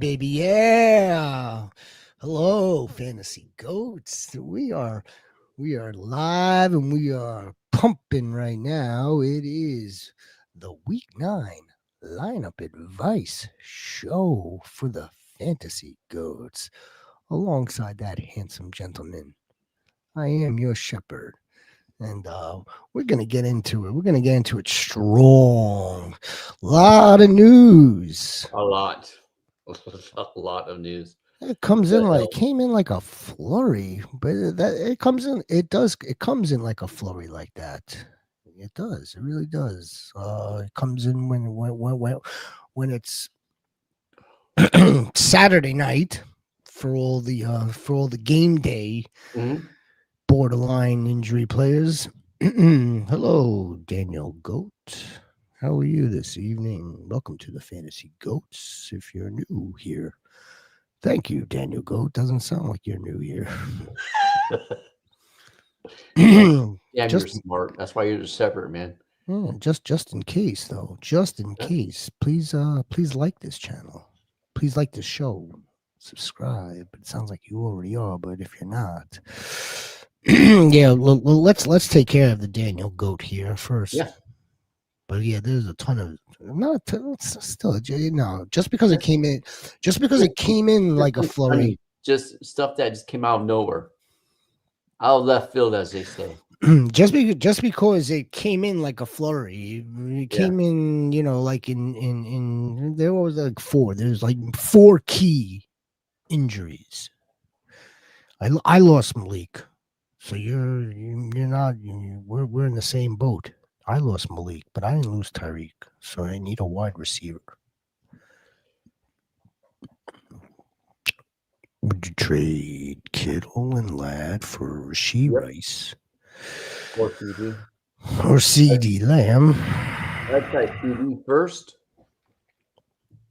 baby. Yeah. Hello, Fantasy Goats. We are live and we are pumping right now. It is the week 9 lineup advice show for the Fantasy Goats. Alongside that handsome gentleman, I am your shepherd. And we're gonna get into it. We're gonna get into it strong. Lot of news. A lot. A lot of news. It comes The in like hell? came in like a flurry, but it comes in like a flurry like that. It does. It really does. It comes in when it's Saturday night for all the game day Mhm. borderline injury players. Hello, Daniel Goat. How are you this evening? Welcome to the Fantasy Goats. If you're new here, thank you, Daniel Goat. Doesn't sound like you're new here. Damn, you're just smart. That's why you're separate, man. just in case though, just in case, please like this channel. Please like this show. Subscribe. It sounds like you already are, but if you're not, yeah, let's take care of the Daniel Goat here first. Yeah. But yeah, there's a ton of not a ton, it's still no. Just because it came in like a flurry. Just stuff that just came out of nowhere. Out of left field, as they say. Just because it came in like a flurry, it came in, like in there was like four. There's like four key injuries. I lost Malik, so you're not. We're in the same boat. I lost Malik, but I didn't lose Tyreek, so I need a wide receiver. Would you trade Kittle and Ladd for Rasheed Rice Or CD. or CD Lamb? I'd try CD first.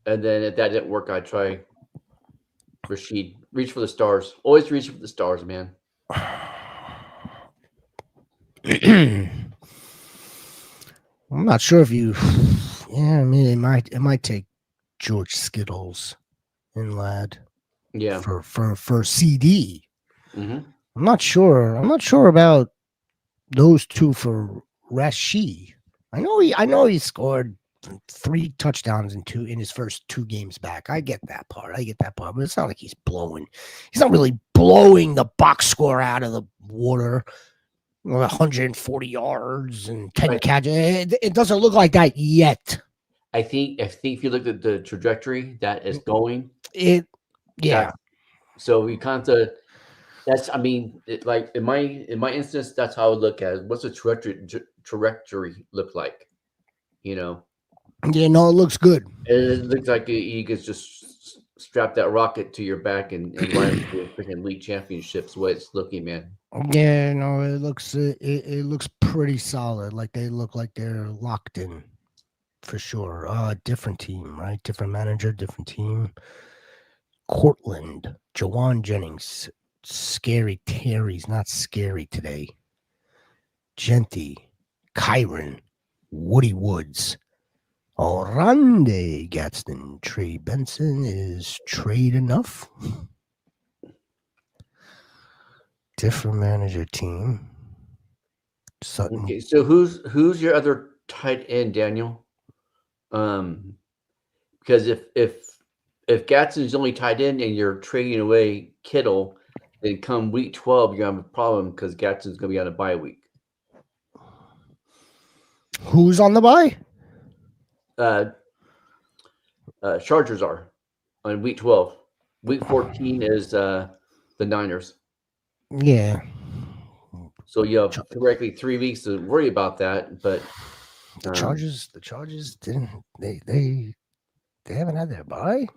And then if that didn't work, I'd try Rashid. Reach for the stars. Always reach for the stars, man. I'm not sure if you. Yeah, I mean, it might take George Skittles and Ladd. Yeah. For CD. Mm-hmm. I'm not sure. I'm not sure about those two for Rashid. I know he scored 3 touchdowns in his first 2 games back. I get that part. But it's not like he's blowing. He's not really blowing the box score out of the water. 140 yards and 10 catches. It doesn't look like that yet. I think if you look at the trajectory that is going, yeah. So we kind of that's like in my instance, that's how I would look at it. What's the trajectory look like? Yeah, no, it looks good. It looks like you could just strap that rocket to your back and run to freaking league championships. What it's looking, man. Yeah, no, it looks pretty solid. Like they look like they're locked in for sure. Different team, right? Different manager, different team. Cortland, Jawan Jennings, Scary Terry's not scary today. Genty, Kyron, Woody Woods, Orande Gadsden, Trey Benson is trade enough. Different manager team. Sutton. Okay, so who's your other tight end, Daniel? Because if Gadsden's only tight end and you're trading away Kittle, then come week 12 you have a problem because Gadsden's gonna be on a bye week. Who's on the bye? Chargers are on week 12. Week 14 is the Niners. Yeah. So you have correctly 3 weeks to worry about that, but the Chargers didn't they haven't had their bye?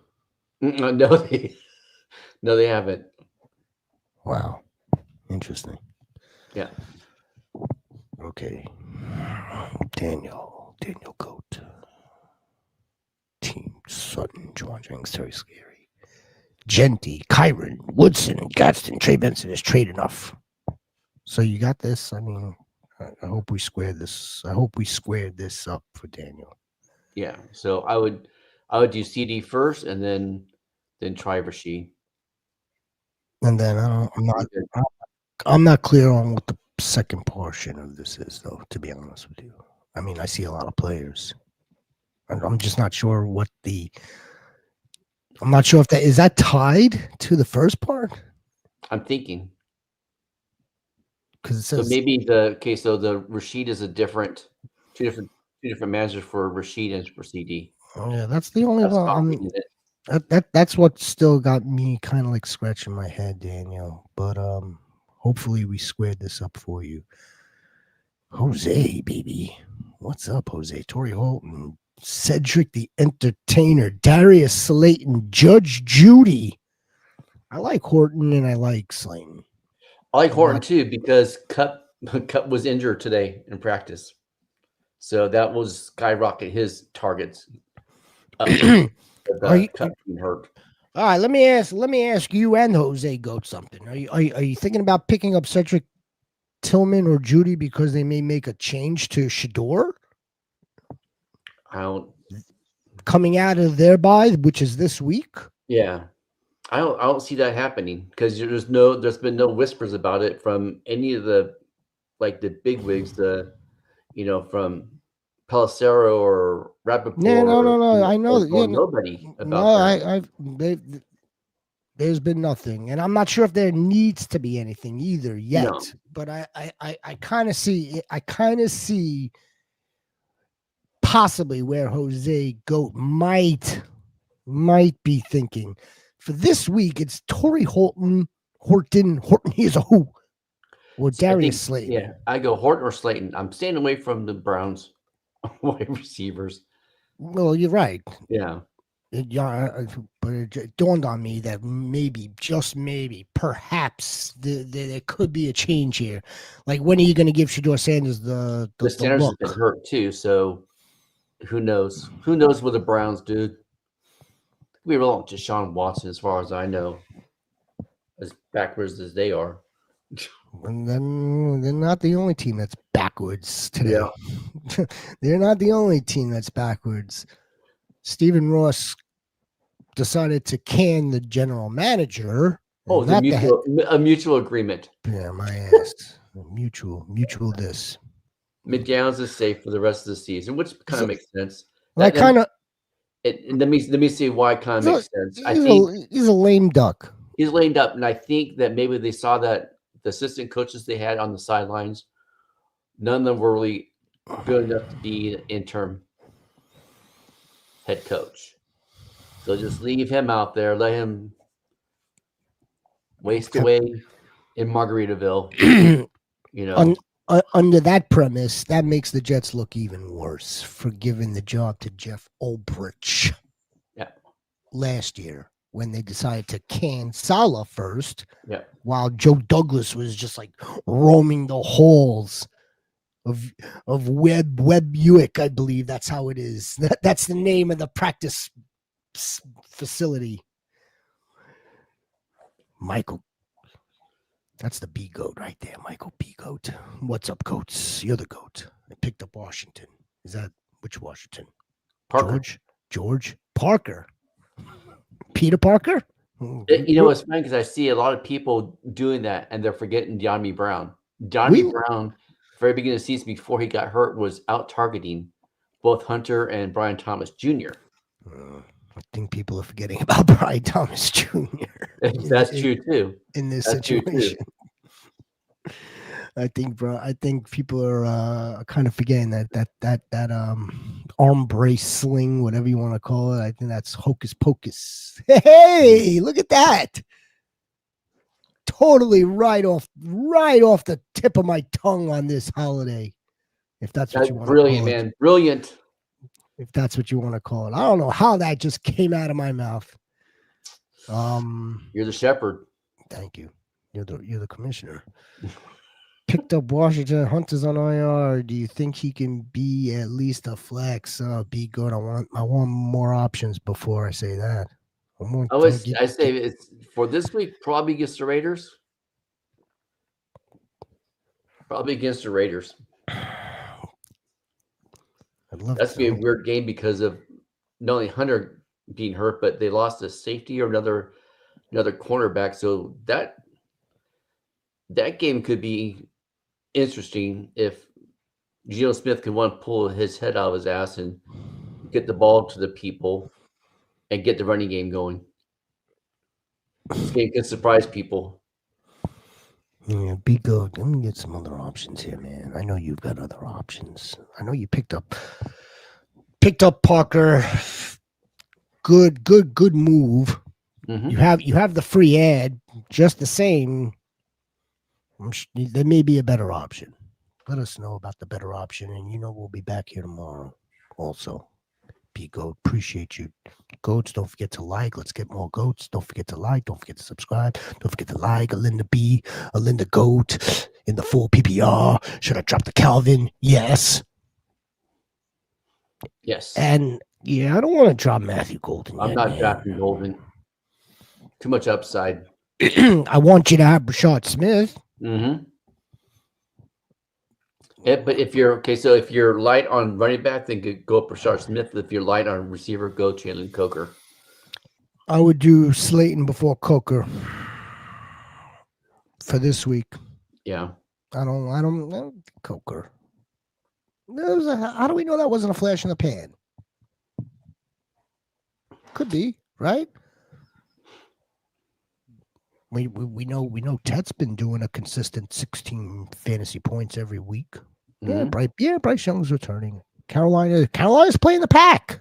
No, they haven't. Wow. Interesting. Yeah. Okay. Daniel Goat. Team Sutton, Jawan Jennings, Terry Scary. Genty, Kyron, Woodson, Gadsden, Trey Benson is trade enough. So you got this. I mean, I hope we squared this. I hope we squared this up for Daniel. Yeah. So I would do CD first, and then then try Rashid. And then I'm not clear on what the second portion of this is, though. To be honest with you, I mean, I see a lot of players. I'm just not sure what the. I'm not sure if that is that tied to the first part I'm thinking. because it So says maybe so the Rashid is two different managers for Rashid and for CD. yeah, that's the only That's one. how I'm reading it. That's what still got me kind of like scratching my head, Daniel. But hopefully we squared this up for you. Jose, baby. What's up, Jose? Torrey Holton, Cedric the Entertainer, Darius Slayton, Judge Judy. I like Horton and I like Slayton. I like I'm Horton not- too because Cup was injured today in practice, so that will skyrocket his targets up with Are you, Cup being hurt. all right, let me ask you and Jose Goat something. Are you thinking about picking up Cedric Tillman or Judy because they may make a change to Shador I don't. coming out of their bye, which is this week? Yeah, I don't see that happening because there's been no whispers about it from any of the the big wigs, from Pelissero or Rappaport, No. I know that. Yeah, nobody no, about that. there's been nothing, and I'm not sure if there needs to be anything either yet. No. But I kind of see possibly where Jose Goat might be thinking for this week. It's Torrey Horton. He is a who or So I Darius think, Slayton. I go Horton or Slayton. I'm staying away from the Browns wide receivers. Well, you're right. Yeah. But it dawned on me that maybe, just maybe, perhaps there could be a change here. Like, when are you going to give Shador Sanders the Sanders look? has been hurt too, so who knows? Who knows what the Browns do? We belong to Deshaun Watson, as far as I know, as backwards as they are. And then they're not the only team that's backwards today. Yeah. They're not the only team that's backwards. Stephen Ross decided to can the general manager. Oh, a mutual agreement. Yeah, my ass. Mutual this. McDowell's is safe for the rest of the season, which kind of makes sense. Let me see why it kind of makes sense. I he's think he's a lame duck. he's lamed up, and I think that maybe they saw that the assistant coaches they had on the sidelines, none of them were really good enough to be an interim head coach. So just leave him out there, let him waste away in Margaritaville. Under that premise, that makes the Jets look even worse for giving the job to Jeff Ulbrich. Yeah. Last year, when they decided to can Saleh first, yeah, while Joe Douglas was just like roaming the halls of Webb Buick, I believe that's how it is. That's the name of the practice facility. Michael. That's the B goat right there, Michael B goat. What's up, goats? You're the goat. I picked up Washington. Is that which Washington? Parker. George Parker. Peter Parker. It's funny because I see a lot of people doing that, and they're forgetting De'Ami Brown. De'Ami Brown, very beginning of the season before he got hurt, was out targeting both Hunter and Brian Thomas Jr. I think people are forgetting about Brian Thomas Jr. That's true too. In this situation, I think people are kind of forgetting that arm brace sling, whatever you want to call it. I think that's hocus pocus. Hey, look at that! Totally right off the tip of my tongue on this holiday. If that's what you want to call it. Brilliant, man. Brilliant. If that's what you want to call it. I don't know how that just came out of my mouth. You're the shepherd. Thank you. You're the commissioner. Picked up Washington. Hunter's on IR. Do you think he can be at least a flex? Be good. I want more options before I say that. I say it's for this week, probably against the Raiders. Probably against the Raiders. I'd love That's gonna be a weird game because of not only Hunter being hurt, but they lost a safety or another cornerback. So that game could be interesting if Geno Smith can one pull his head out of his ass and get the ball to the people and get the running game going. This game could surprise people. Yeah, be good. Let me get some other options here, man. I know you've got other options. I know you picked up Parker. Good move. Mm-hmm. You have the free ad. Just the same, there may be a better option. Let us know about the better option, and we'll be back here tomorrow. Also, P Goat, appreciate you. Goats, don't forget to like. Let's get more goats. Don't forget to like. Don't forget to subscribe. Don't forget to like. Alinda B, Alinda Goat in the full PPR. Should I drop the Calvin? Yes. Yes. And yeah, I don't want to drop Matthew Golden I'm yet, not man. drafting Golden. Too much upside. I want you to have Rashad Smith. Mm-hmm. But if you're light on running back, then go up Rashard Smith. If you're light on receiver, go Jalen Coker. I would do Slayton before Coker for this week. Yeah. I don't Coker. How do we know that wasn't a flash in the pan? Could be, right? We know Ted's been doing a consistent 16 fantasy points every week. Mm-hmm. Bryce Young's returning. Carolina's playing the pack.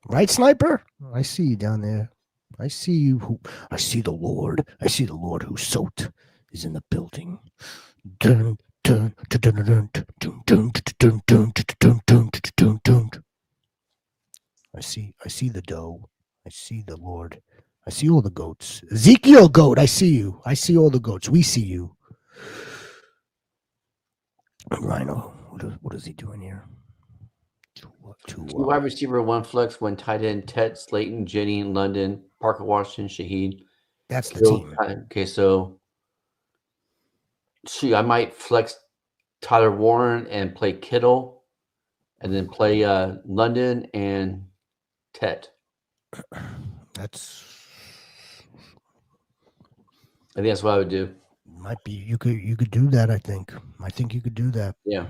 Right, Sniper? I see you down there. I see you. I see the Lord. I see the Lord who soaked is in the building. Dun, dun, dun, dun, dun, dun, dun, dun, dun, dun, dun, dun, dun. I see the dough. I see the Lord. I see all the goats. Ezekiel goat, I see you. I see all the goats. We see you. Rhino, what is he doing here? Two wide receiver, one flex, one tight end, Ted, Slayton, Jenny, London, Parker Washington, Shaheed. That's the team. Okay, so I might flex Tyler Warren and play Kittle, and then play London and Ted. I think that's what I would do. Might be you could do that. I think you could do that. Yeah.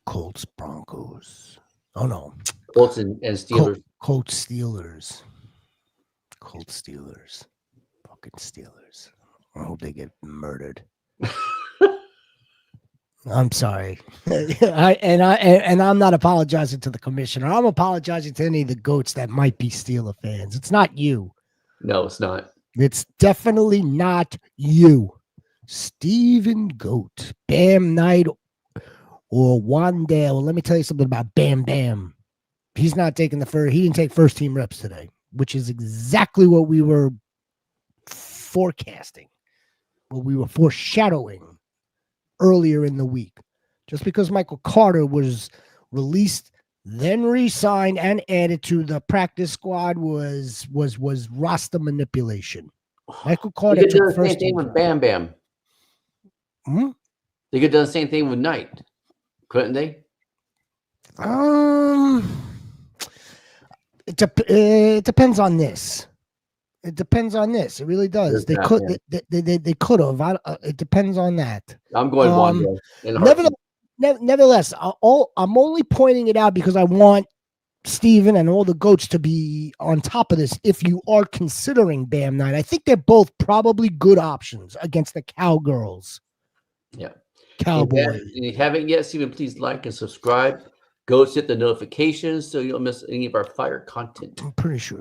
Colts, Broncos. Oh no. Colts and Steelers. Colts, Steelers. Colts, Steelers. Fucking Steelers. I hope they get murdered. I'm sorry. I'm not apologizing to the commissioner. I'm apologizing to any of the goats that might be Steeler fans. It's not you. No, it's not. It's definitely not you. Steven Goat, Bam Knight, or Wandale. Let me tell you something about Bam Bam. He's not taking he didn't take first team reps today, which is exactly what we were forecasting, what we were foreshadowing earlier in the week. Just because Michael Carter was released, then re-signed and added to the practice squad was roster manipulation. Michael Carter they could do took the same thing with Bam Bam. They could do the same thing with Knight, couldn't they? It depends on this. It depends on this. It really does. They could have. It depends on that. I'm going Wandale. Nevertheless, I'm only pointing it out because I want Steven and all the goats to be on top of this. If you are considering Bam Knight, I think they're both probably good options against the Cowgirls. Yeah. Cowboys. If you haven't yet, Steven, please like and subscribe. Goats, hit the notifications so you don't miss any of our fire content. I'm pretty sure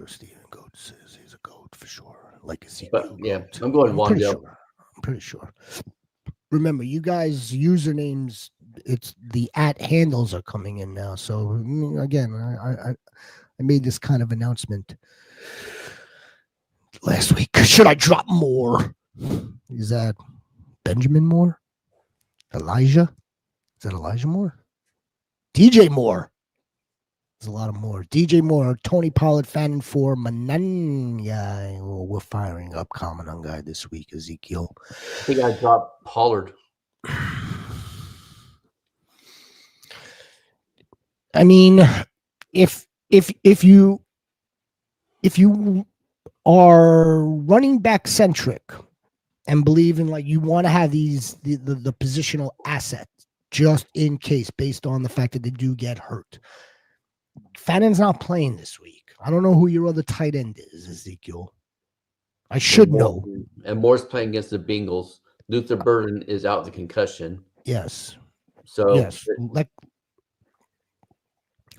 Steven Goats he's a goat for sure. Like Ezekiel. But yeah, I'm going Wandale. I'm pretty sure. Remember, you guys' usernames, it's the @handles are coming in now. So again, I made this kind of announcement last week. Should I drop more? Is that Benjamin Moore? Elijah? Is that Elijah Moore? DJ Moore. There's a lot of more. DJ Moore, Tony Pollard, Fannin for Mananya. Oh, we're firing up Common on guy this week, Ezekiel. I think I dropped Pollard. I mean, if if you are running back centric and believe in like you want to have the positional asset just in case based on the fact that they do get hurt. Fannon's not playing this week. I don't know who your other tight end is, Ezekiel. I And should more know. and Moore's playing against the Bengals. Luther Burden is out with concussion. Yes. So Yes. Like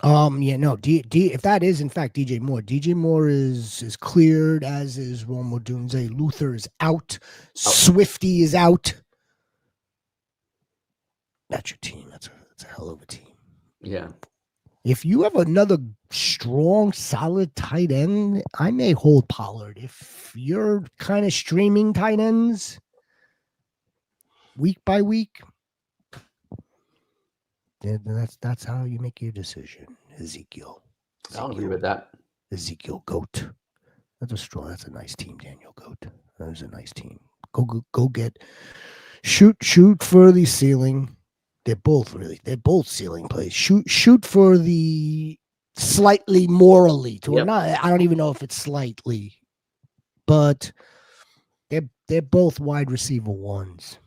yeah, no, if that is in fact DJ Moore is cleared, as is Romo Dunze. Luther is out. out. Swifty is out. That's your team. That's a hell of a team. Yeah. If you have another strong, solid tight end, I may hold Pollard. If you're kind of streaming tight ends week by week, then that's how you make your decision, Ezekiel. I'll agree with that. Ezekiel Goat. That's a nice team, Daniel Goat. That is a nice team. Go get shoot for the ceiling. They're both ceiling plays. Shoot for the slightly morally to Yep. not. I don't even know if it's slightly, but they're both wide receiver ones.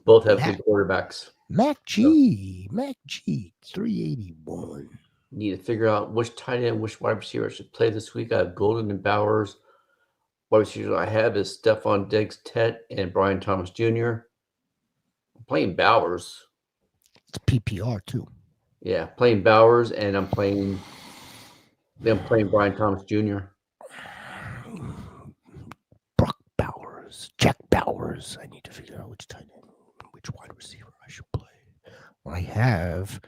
Both have good quarterbacks. Mac G, 381. Need to figure out which tight end, which wide receiver I should play this week. I have Golden and Bowers. Wide receivers I have is Stephon Diggs, Tet, and Brian Thomas Jr. I'm playing Bowers. It's PPR too. Yeah, playing Bowers, and I'm playing Brian Thomas Jr. Brock Bowers, Jack Bowers. I need to figure out which tight end, which wide receiver I should play. I have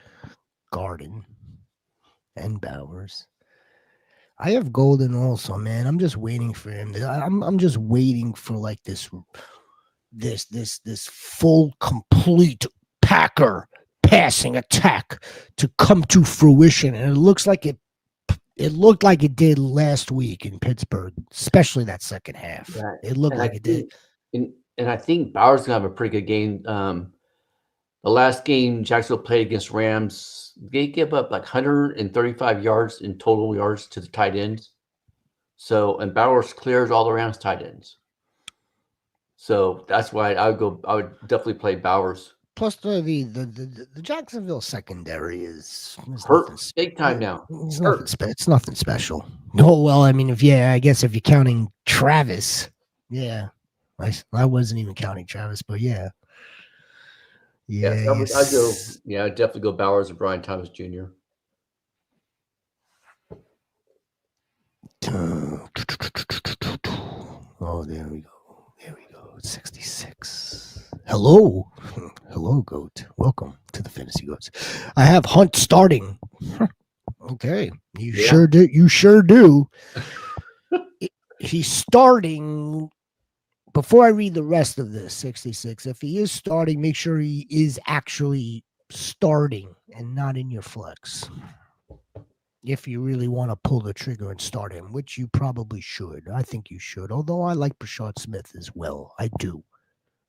Garden and Bowers. I have Golden also, man. I'm just waiting for him. I'm just waiting for like this full complete Packer passing attack to come to fruition, and it looks like it looked like it did last week in Pittsburgh, especially that second half. Yeah. It looked like it did. And I think Bowers gonna have a pretty good game. The last game Jacksonville played against Rams, they give up like 135 yards in total yards to the tight ends. So, and Bowers clears all the Rams tight ends. So that's why I would definitely play Bowers. Plus the Jacksonville secondary is hurt big time now. It's nothing special. No, well, I mean, I guess if you're counting Travis, yeah, I wasn't even counting Travis, but yeah. Yeah, I'd definitely go Bowers and Brian Thomas Jr. Oh, there we go. 66. Hello, Goat. Welcome to the Fantasy Goats. I have Hunt starting. Okay, sure do. You sure do. He's starting. Before I read the rest of this, 66, if he is starting, make sure he is actually starting and not in your flex. If you really want to pull the trigger and start him, which you probably should. I think you should, although I like Brashad Smith as well. I do.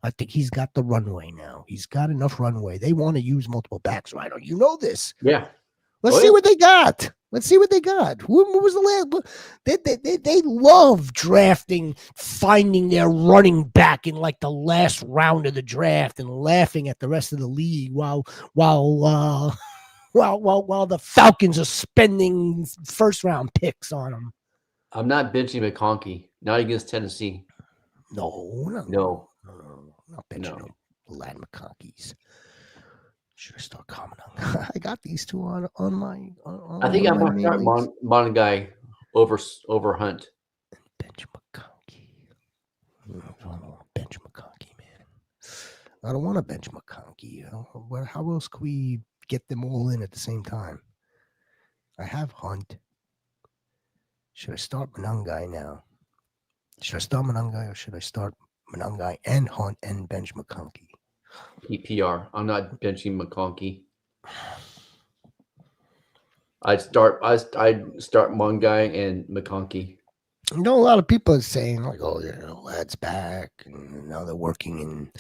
I think he's got the runway now. He's got enough runway. They want to use multiple backs, right? You know this. Yeah. Let's see what they got. What was the last? They love drafting, finding their running back in like the last round of the draft and laughing at the rest of the league while the Falcons are spending first round picks on them. I'm not benching McConkey. Not against Tennessee. No. Not benching no. Lad McConkeys. Should I start commenting? I got these two on my. I think I'm gonna start Mongai over Hunt. Bench McConkey. I don't want to bench McConkey, man. I don't want to bench McConkey. How else can we get them all in at the same time? I have Hunt. Should I start Monangai now? Should I start Monangai or should I start Monangai and Hunt and bench McConkey? PPR. I'm not benching McConkey. I'd start Mongai and McConkey. You know, a lot of people are saying like, "Oh, lad's back," and now they're working in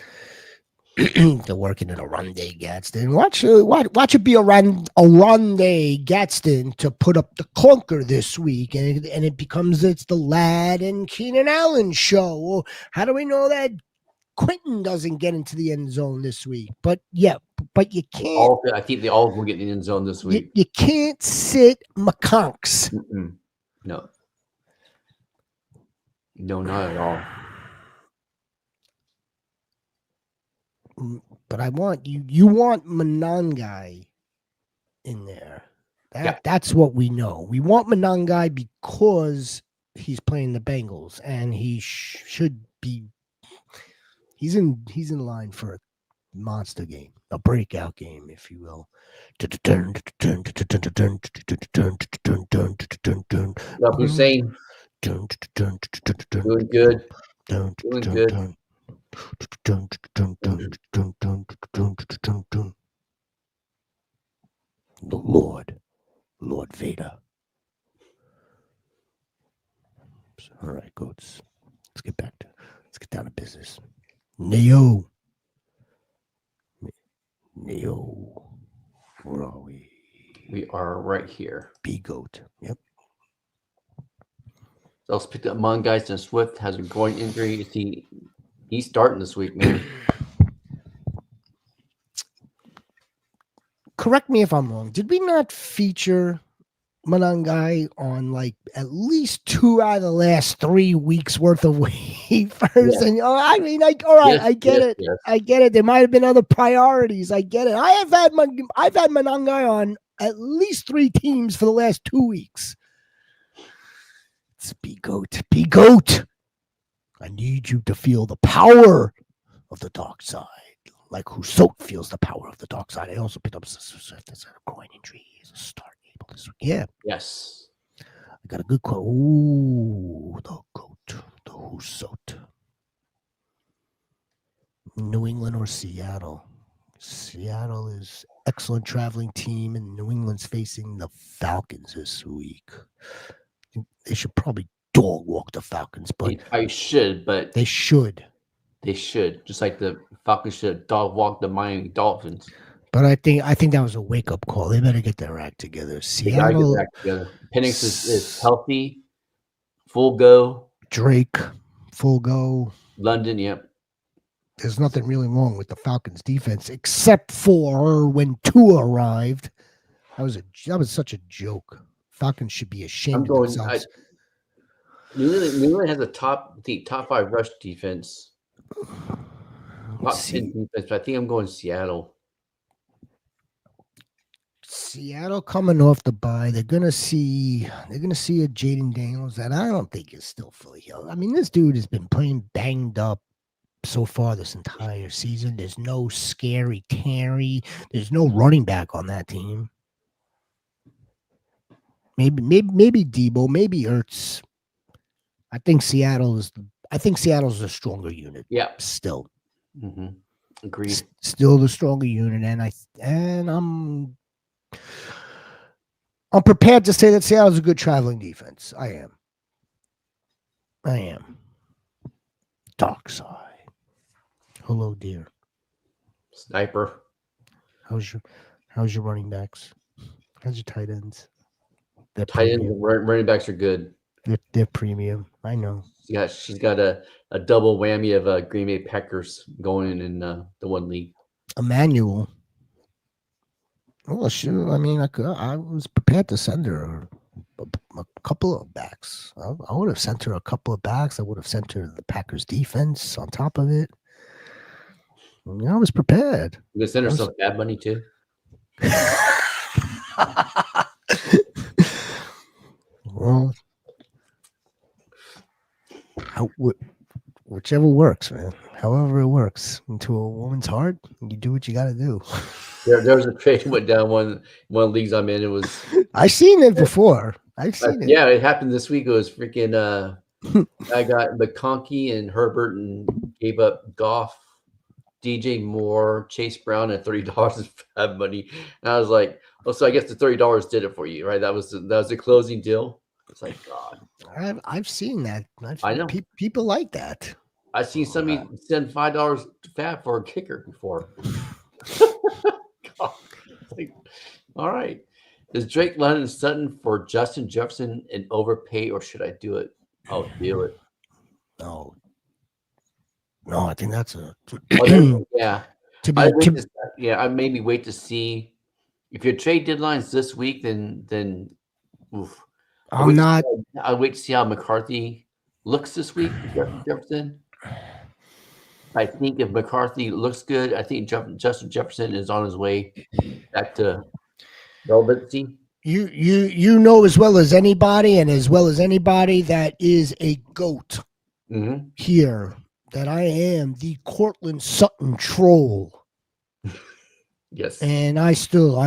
They're working in a run day, Gadsden. Watch it be a run day, Gadsden, to put up the clunker this week, and it becomes it's the Lad and Keenan Allen show. Well, how do we know that Quentin doesn't get into the end zone this week? But yeah, but you can't. I think they all will get in the end zone this week. You can't sit McConks. No, not at all. But I want you want Monangai in there. That's what we know. We want Monangai because he's playing the Bengals, and he should be. He's in line for a monster game, a breakout game, if you will. Hussein doing good. Doing good. The Lord Vader. All right, goats. Let's get down to business. Neo, where are we? We are right here. B goat. Yep. Else picked up Mongeist and Swift has a groin injury. He's starting this week, man. Correct me if I'm wrong. Did we not feature Monangai on like at least 2 out of the last 3 weeks worth of waivers? Yeah. And I mean, all right, I get it. Yes. I get it. There might have been other priorities. I get it. I've had Monangai on at least 3 teams for the last 2 weeks. It's B goat. I need you to feel the power of the dark side, like Husot feels the power of the dark side. I also picked up a groin injury. He's a start able this week. Yeah. Yes. I got a good quote. Ooh, the goat, the Husot. New England or Seattle? Seattle is excellent traveling team, and New England's facing the Falcons this week. They should probably dog walk the Falcons, but they should. They should, just like the Falcons should dog walk the Miami Dolphins. But I think that was a wake up call. They better get their act together. Seattle, get their act together. Penix is healthy, full go. Drake, full go. London, yep. There's nothing really wrong with the Falcons' defense, except for when Tua arrived. That was such a joke. Falcons should be ashamed of themselves. New England has a top 5 rush defense. Top 10 defense, but I think I'm going Seattle. Seattle coming off the bye, they're gonna see a Jaden Daniels that I don't think is still fully healed. I mean, this dude has been playing banged up so far this entire season. There's no scary Terry. There's no running back on that team. Maybe Debo, maybe Ertz. I think Seattle's the stronger unit. Yeah, still. Mm-hmm. Agreed. Still the stronger unit, and I'm prepared to say that Seattle's a good traveling defense. I am. Dark side. Hello, dear. Sniper. How's your running backs? How's your tight ends? Tight ends, running backs are good. They're premium. I know. She's got a double whammy of Green Bay Packers going in the one league. Emmanuel. Well, sure. I mean, I was prepared to send her a couple of backs. I would have sent her a couple of backs. I would have sent her the Packers defense on top of it. I was prepared. You could send her some bad money too. Well, whichever works, man. However it works into a woman's heart, you do what you got to do. There was a trade that went down one leagues I'm in. It was. I've seen it before. I've seen it. Yeah, it happened this week. It was freaking. I got McConkey and Herbert and gave up Goff, DJ Moore, Chase Brown at $30 of bad money. And I was like, oh, so I guess the $30 did it for you, right? That was the closing deal. It's like, God. I've seen that. I know people like that. I seen somebody send $5 to Fab for a kicker before. God, like, all right. Is Drake London Sutton for Justin Jefferson an overpay, or should I do it? I'll do it. No, no, I think that's a Oh, yeah. to I be wait to. to, yeah, I maybe wait to see if your trade deadline's this week. Then oof. I'm not. I wait to see how McCarthy looks this week. Justin Jefferson. I think if McCarthy looks good, I think Justin Jefferson is on his way back to relevancy. You know as well as anybody, and as well as anybody that is a goat Mm-hmm. here, that I am the Cortland Sutton troll. Yes. And I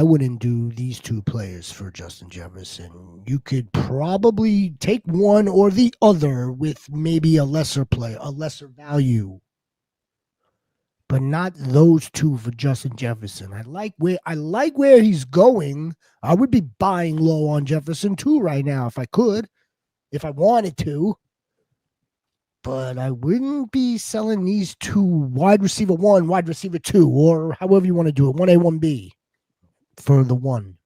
wouldn't do these two players for Justin Jefferson. You could probably take one or the other with maybe a lesser value, but not those two for Justin Jefferson. I like where he's going. I would be buying low on Jefferson too right now if I could, if I wanted to. But I wouldn't be selling these two, wide receiver 1, wide receiver 2, or however you want to do it, 1A, 1B for the one.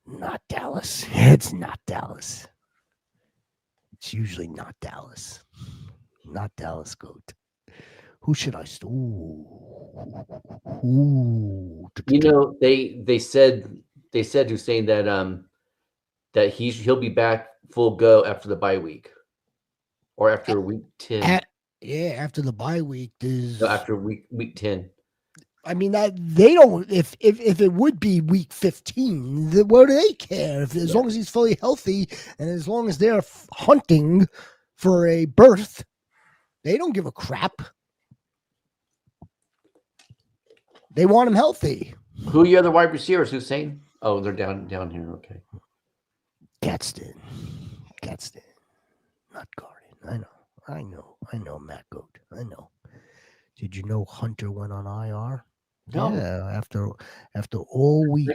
Not Dallas. It's not Dallas. It's usually not Dallas. Not Dallas goat. Who should I Ooh. You know, they said Hussein that he'll be back full go after the bye week. Or after week 10. After the bye week, No, after week 10. I mean that they don't. If it would be week 15, what do they care? As long as he's fully healthy and as long as they're hunting for a berth, they don't give a crap. They want him healthy. Who are your other wide receivers, Hussein? Oh, they're down here. Okay. Gadsden, not Garden. I know, Matt Goat. I know. Did you know Hunter went on IR? No. Yeah, after all week,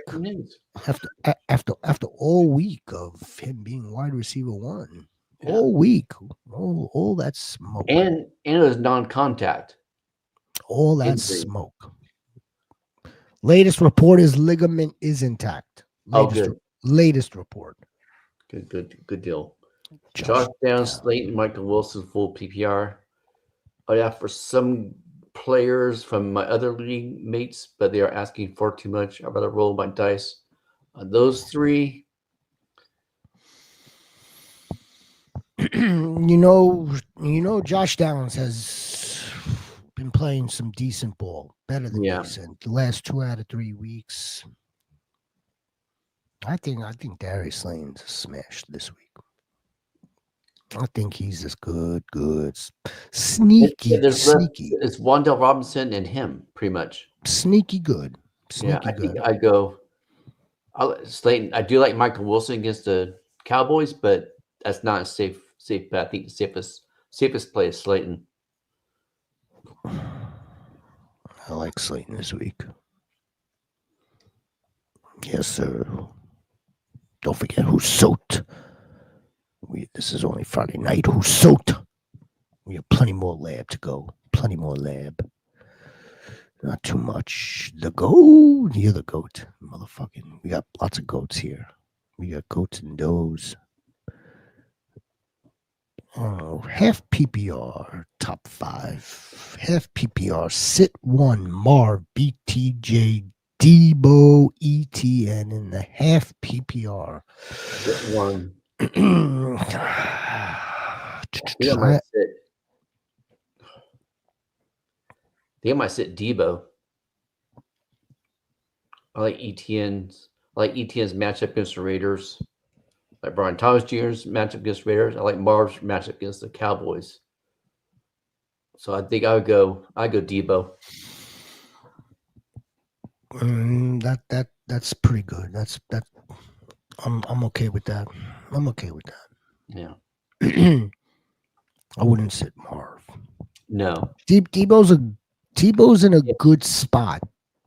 after all week of him being wide receiver 1, all week, all that smoke, and it was non-contact. All that smoke. Latest report is ligament is intact. Latest report. Good deal. Josh Downs, Slayton, Michael Wilson, full PPR. Oh yeah, for some players from my other league mates, but they are asking for too much. I'd rather roll my dice on those 3. You know, Josh Downs has been playing some decent ball, better than decent. The last 2 out of 3 weeks. I think Darius Slayton's smashed this week. I think he's just good, sneaky. It's Wan'Dale Robinson and him, pretty much. Sneaky good. Think I go. Slayton. I do like Michael Wilson against the Cowboys, but that's not a safe bet. I think the safest play is Slayton. I like Slayton this week. Yes, sir. Don't forget who's soaked. This is only Friday night. Who's soaked? We have plenty more lab to go. Plenty more lab. Not too much. The other goat. Motherfucking. We got lots of goats here. We got goats and does. Oh, half PPR, top 5. Half PPR, sit 1, Marv, BTJ, Debo, ETN in the half PPR. Sit 1. They might sit Debo. I like ETN's matchup against the Raiders. Like Brian Thomas Jr.'s matchup against Raiders. I like Marv's matchup against the Cowboys. So I think I would go Debo. That's pretty good. I'm okay with that. Yeah. I wouldn't sit Marv. No. Tebow's in a good spot,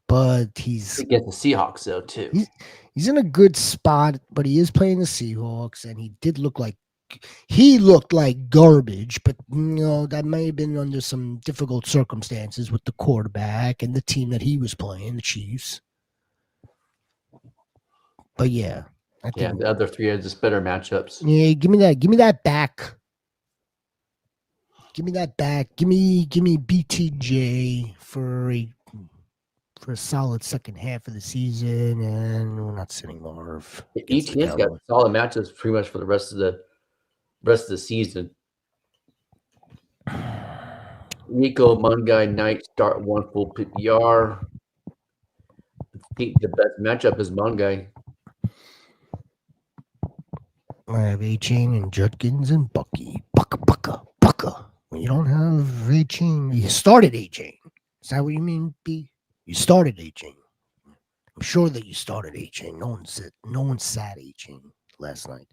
but he's against the Seahawks though too. He's in a good spot, but he is playing the Seahawks, and he did look like he looked like garbage, but that may have been under some difficult circumstances with the quarterback and the team that he was playing, the Chiefs. But yeah, I Yeah, think the other three are just better matchups. yeah, give me that back. Give me that back. Give me BTJ for a solid second half of the season, and we're not sitting Marv against the ETN's got Cowboys. solid matchups pretty much for the rest of the season. Rico, Mungai, Knight start one full PPR. I think the best matchup is Mungai. I have A-Chain and Judkins and Bucky. Bucka. When you don't have A-Chain, you started A-Chain. Is that what you mean, B? You started A-Chain. I'm sure that you started A-Chain. No one sat A-Chain last night.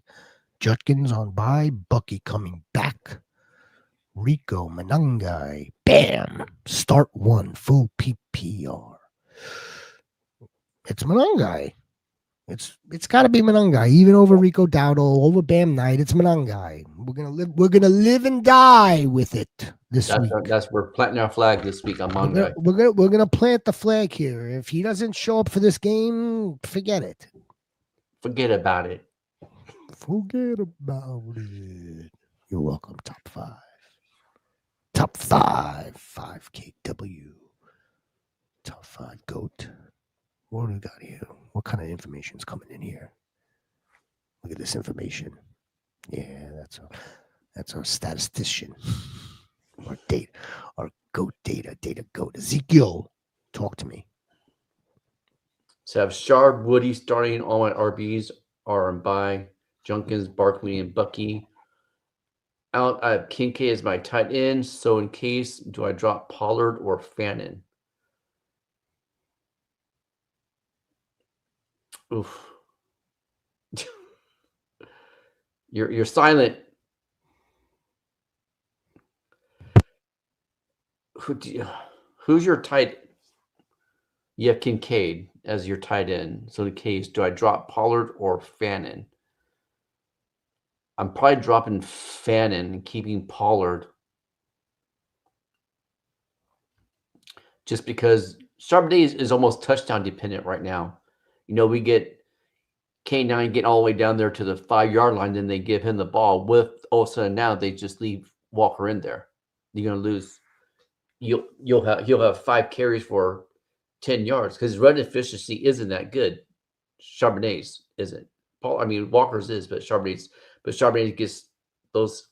Judkins on bye, Bucky coming back. Rico Manungai. Bam! Start one, full PPR. It's Manungai. It's got to be Manungai, even over Rico Dowdle, over Bam Knight. It's Manungai. We're gonna live and die with it this week. We're planting our flag this week on Mungai. We're gonna plant the flag here. If he doesn't show up for this game, forget it. Forget about it. Forget about it. You're welcome. Top five, 5KW. Top five goat. What do we got here? What kind of information is coming in here? Look at this information. Yeah, that's our statistician. Our goat data goat. Ezekiel, talk to me. So I have Shard, Woody starting. All my RBs are on bye. Junkins, Barkley, and Bucky. Out, I have Kincaid as my tight end. So in case, do I drop Pollard or Fannin? Oof. You're silent. Who's your tight? You have Kincaid as your tight end. So in case, do I drop Pollard or Fannin? I'm probably dropping Fannin and keeping Pollard. Just because Charbonnet is almost touchdown dependent right now. We get K9 getting all the way down there to the 5-yard line, then they give him the ball. With all of a sudden now they just leave Walker in there. You're gonna lose. He'll have 5 carries for 10 yards because his run efficiency isn't that good. Charbonnet's isn't. Walker's is, but Charbonnet gets those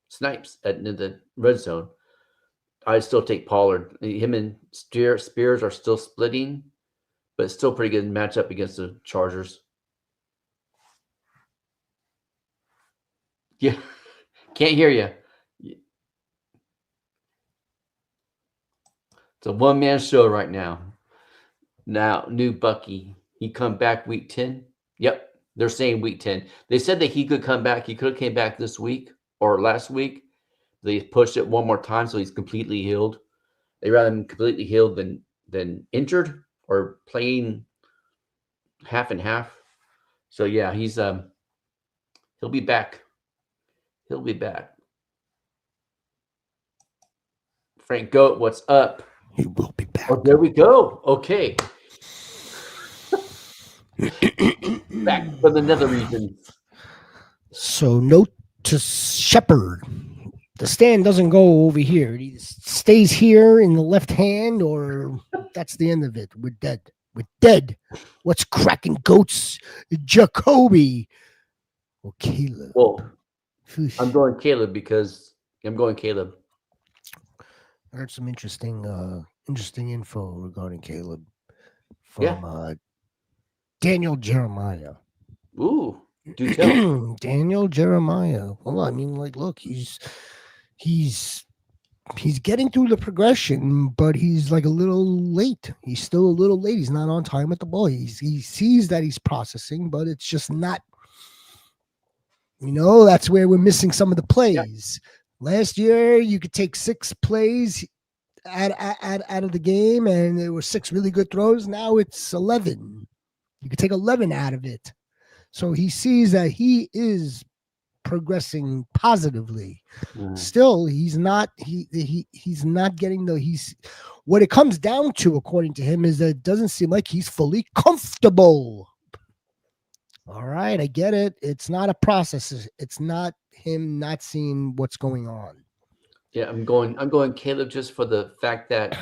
snipes in the red zone. I'd still take Pollard. Him and Spears are still splitting, but it's still pretty good matchup against the Chargers. Yeah, can't hear you. It's a one-man show right now. Now, new Bucky. He come back week 10. Yep, they're saying week 10. They said that he could come back. He could have came back this week or last week. They pushed it one more time, so he's completely healed. They rather him completely healed than injured or playing half and half. So yeah, he'll be back. He'll be back. Frank Goat, what's up? He will be back. Oh, there we go. Okay. Back from the nether regions. So note to Shepard. The stand doesn't go over here. It either stays here in the left hand or that's the end of it. We're dead. We're dead. What's cracking goats? Jacoby. Or Caleb. Well, I'm going Caleb because I'm going Caleb. I heard some interesting info regarding Caleb from Daniel Jeremiah. Ooh, do tell. Daniel Jeremiah. Well, look, he's getting through the progression, but he's like a little late. He's still a little late. He's not on time with the ball. He sees that he's processing, but it's just not. That's where we're missing some of the plays. Yeah. Last year, you could take 6 plays out of the game, and there were 6 really good throws. Now it's 11. You could take 11 out of it. So he sees that he is progressing positively. Mm. Still, he's not getting the he's what it comes down to, according to him, is that it doesn't seem like he's fully comfortable. All right, I get it. It's not a process. It's not him not seeing what's going on. Yeah, I'm going Caleb just for the fact that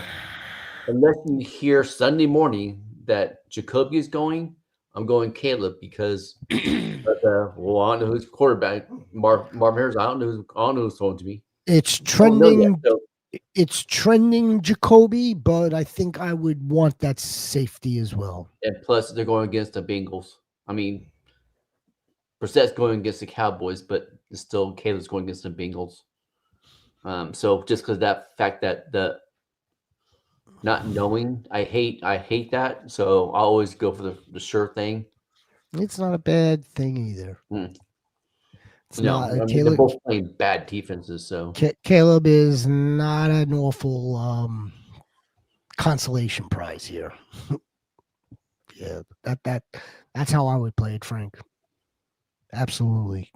unless you hear Sunday morning that Jacoby is going, I'm going Caleb because well, I don't know who's quarterback. Marvin Harris. I don't know who's going to be. it's I don't know yet. trending So it's trending Jacoby, but I think I would want that safety as well. and plus they're going against the Bengals. I mean, Brissett's going against the Cowboys, but it's still Caleb's going against the Bengals. So just because that fact that the not knowing, I hate that. So I always go for the sure thing. It's not a bad thing either. Mm. It's No, not I mean they're Caleb. both playing bad defenses. So Caleb is not an awful consolation prize here. Yeah, that's how I would play it, Frank. Absolutely.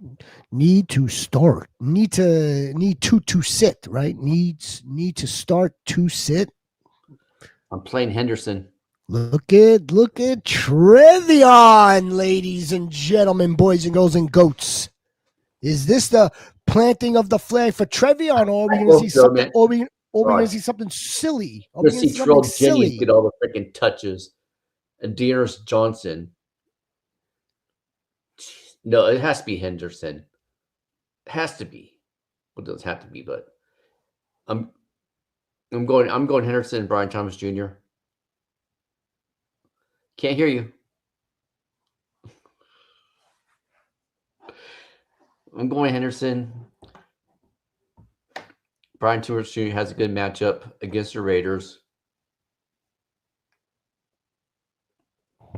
Need to start. Need to sit, right? Need to start to sit. I'm playing Henderson. Look at Trevion, ladies and gentlemen, boys and girls and goats. Is this the planting of the flag for Trevion, or are we I going to see hope so, something? man. Or are we going God, to see something silly? Are we let's going to see see something Terrell Jennings silly? get all the freaking touches, and Dearness Johnson. No, it has to be Henderson. It has to be. Well, it doesn't have to be, but I'm I'm going Henderson and Brian Thomas Jr. Can't hear you. I'm going Henderson. Brian Thomas Jr. has a good matchup against the Raiders.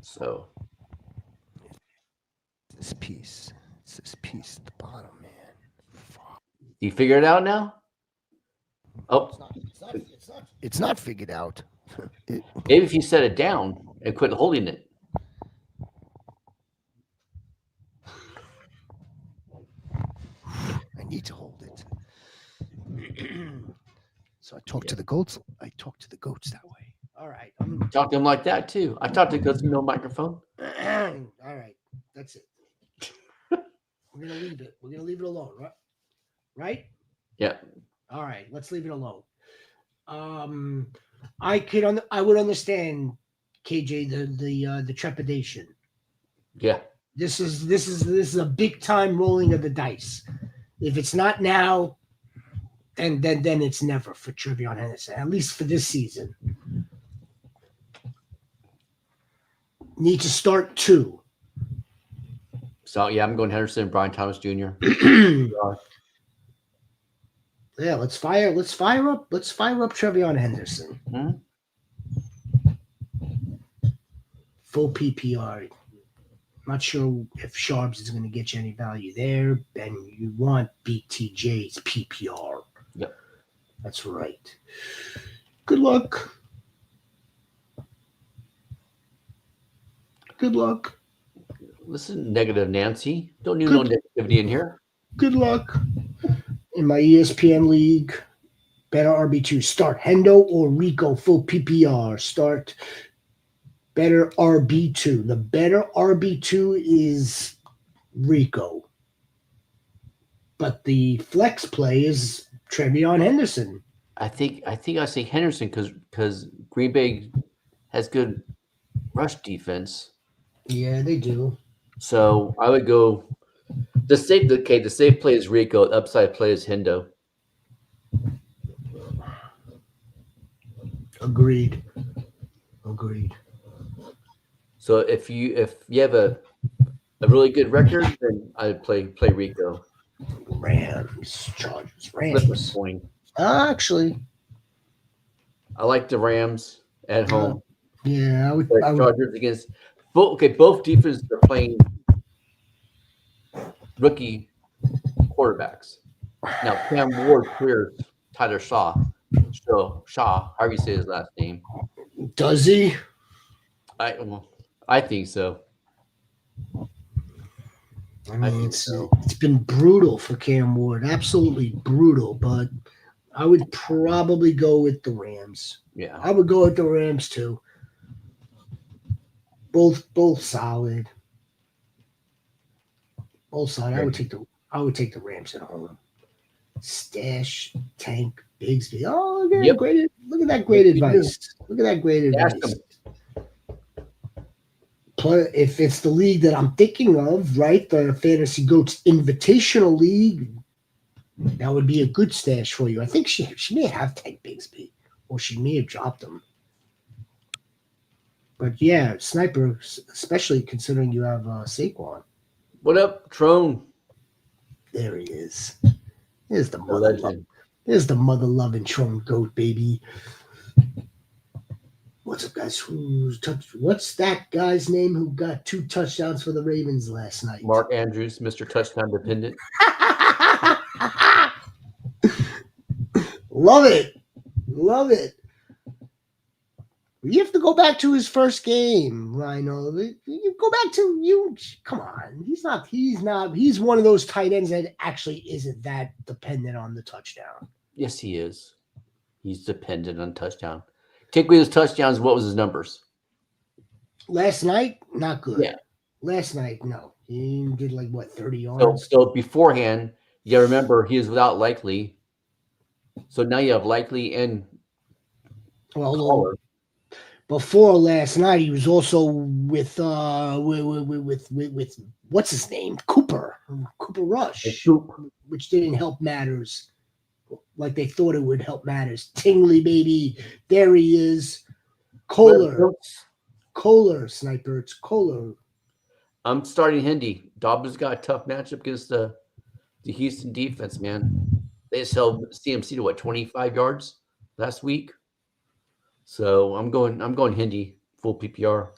So It's this piece at the bottom, man. you figure it out now? Oh, It's not figured out. maybe if you set it down and quit holding it. I need to hold it. So I talk to the goats. I talk to the goats that way. All right. Talk to him like that too. I talked to Gus no microphone. All right. That's it. We're gonna leave it. We're gonna leave it alone, right? Right? Yeah. All right. Let's leave it alone. I would understand KJ the trepidation. Yeah. This is a big time rolling of the dice. If it's not now, then it's never for Trevion Henderson, at least for this season. Need to start two. So yeah, I'm going Henderson and Brian Thomas Jr. Yeah, let's fire up Trevion Henderson. Mhm. Full PPR. Not sure if Sharps is going to get you any value there, and you want BTJ's PPR. Yep. That's right. Good luck. Good luck. Listen, negative Nancy. Don't need no negativity in here. Good luck. In my ESPN league, better RB2. Start Hendo or Rico full PPR. Start better RB2. The better RB2 is Rico. But the flex play is Trevion Henderson. I think I say Henderson because Green Bay has good rush defense. Yeah, they do. So I would go the safe play is Rico, the upside play is Hendo. Agreed. So if you have a really good record, then I'd play Rico. Rams, Chargers, Flip a Rams. coin. Actually, I like the Rams at home. yeah, I would. But Chargers against both defenses are playing rookie quarterbacks. Now Cam Ward clears Tyler Shaw. So Shaw, however you say his last name. Does he? I think so. I mean, think it's so. it's been brutal for Cam Ward, absolutely brutal. But I would probably go with the Rams. Yeah. I would go with the Rams too. Both solid. Both solid. Right. I would take the Rams at home. Stash Tank Bigsby. Oh, look at that Yep. great! Look at that Yes, great we do. advice. Look at that great Ask advice. them. If it's the league that I'm thinking of, right, the Fantasy Goats Invitational League, that would be a good stash for you. I think she may have Tank Bigsby, or she may have dropped him. But yeah, Sniper, especially considering you have Saquon. What up, Trone? There he is. There's the The mother love. legend. There's the mother loving Tron Goat baby. What's up, guys? What's that guy's name who got 2 touchdowns for the Ravens last night? Mark Andrews, Mr. Touchdown Dependent. Love it. Love it. You have to go back to his first game, Rhino. You go back to you. Come on, he's not. He's one of those tight ends that actually isn't that dependent on the touchdown. Yes, he is. He's dependent on touchdown. Take away his touchdowns. What was his numbers? Last night, not good. Yeah. Last night, no. He did like what 30 So, yards. so beforehand, you got to remember he is without Likely. So now you have Likely and Well, Caller. before last night, he was also with what's his name, Cooper Rush, which didn't help matters like they thought it would help matters. Tingley, baby, there he is. Kohler, Sniper, it's Kohler. I'm starting Hindi. Dobbins got a tough matchup against the Houston defense, man. They just held CMC to 25 yards last week. So I'm going Hindi, full PPR.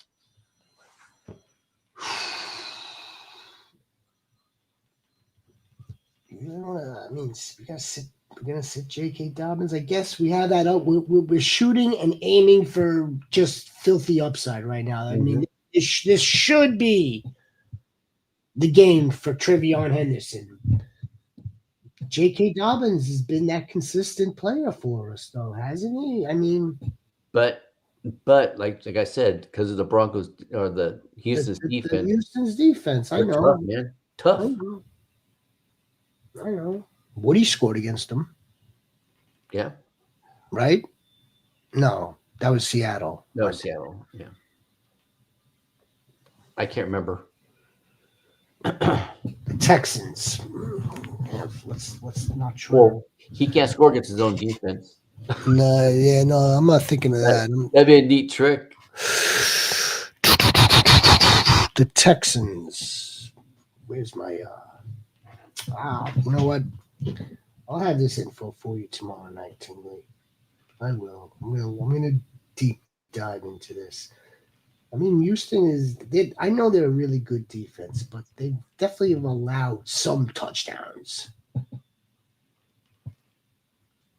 I mean, we're gonna sit J.K. Dobbins. I guess we have that up. We're shooting and aiming for just filthy upside right now. I mean, this should be the game for Trevion Henderson. J.K. Dobbins has been that consistent player for us, though, hasn't he? I mean, but like I said, because of the Broncos or the Houston's defense, Houston's defense, I know, tough, man, tough. I know. Woody scored against them. Yeah. Right? No, that was Seattle. No, Seattle. Yeah. I can't remember. The Texans. Let's not try. Well, he can't score against his own defense. No, I'm not thinking of that. That'd be a neat trick. The Texans. Where's my you know what? I'll have this info for you tomorrow night, Tingley. I will. I'm gonna deep dive into this. I mean, Houston I know they're a really good defense, but they definitely have allowed some touchdowns.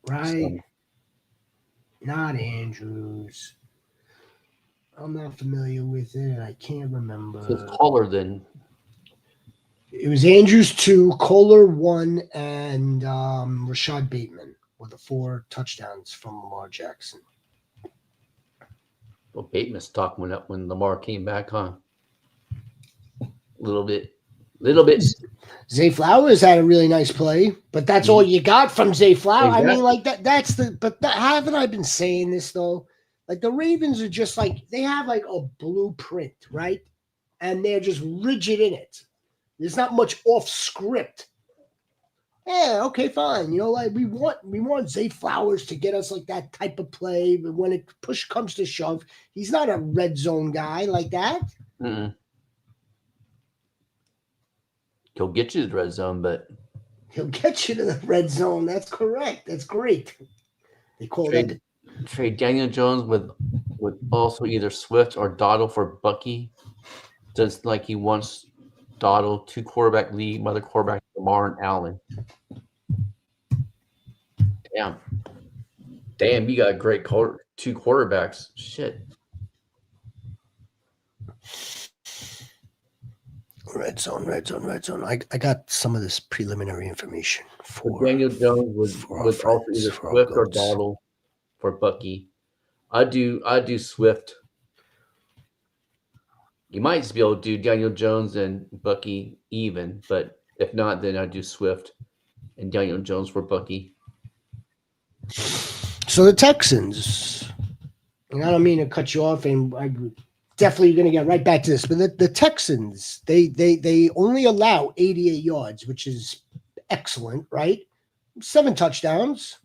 Right? Not Andrews. I'm not familiar with it. I can't remember. So it's taller than. It was Andrews 2, Kohler 1, and Rashad Bateman were the 4 touchdowns from Lamar Jackson. Well, Bateman's stock went up when Lamar came back, huh? A little bit. Zay Flowers had a really nice play, but that's all you got from Zay Flowers. Exactly. I mean, like haven't I been saying this though? Like the Ravens are just like they have like a blueprint, right? And they're just rigid in it. There's not much off script. Yeah, okay, fine. You know, like we want Zay Flowers to get us like that type of play, but when it push comes to shove, he's not a red zone guy like that. Mm-mm. He'll get you to the red zone, but he'll get you to the red zone. That's correct. That's great. They call that trade Daniel Jones with also either Swift or Dottle for Bucky. Just like he wants Dottle, 2 quarterback league, mother quarterback Lamar and Allen. Damn, you got a great 2 quarterbacks. Shit. Red zone, red zone, red zone. I got some of this preliminary information So Daniel Jones for our would also friends, either for our Swift or goats. Dowdle for Bucky. I do Swift. You might just be able to do Daniel Jones and Bucky even, but if not, then I do Swift and Daniel Jones for Bucky. So the Texans, and I don't mean to cut you off, and I definitely going to get right back to this, but the Texans, they only allow 88 yards, which is excellent, right? 7 touchdowns.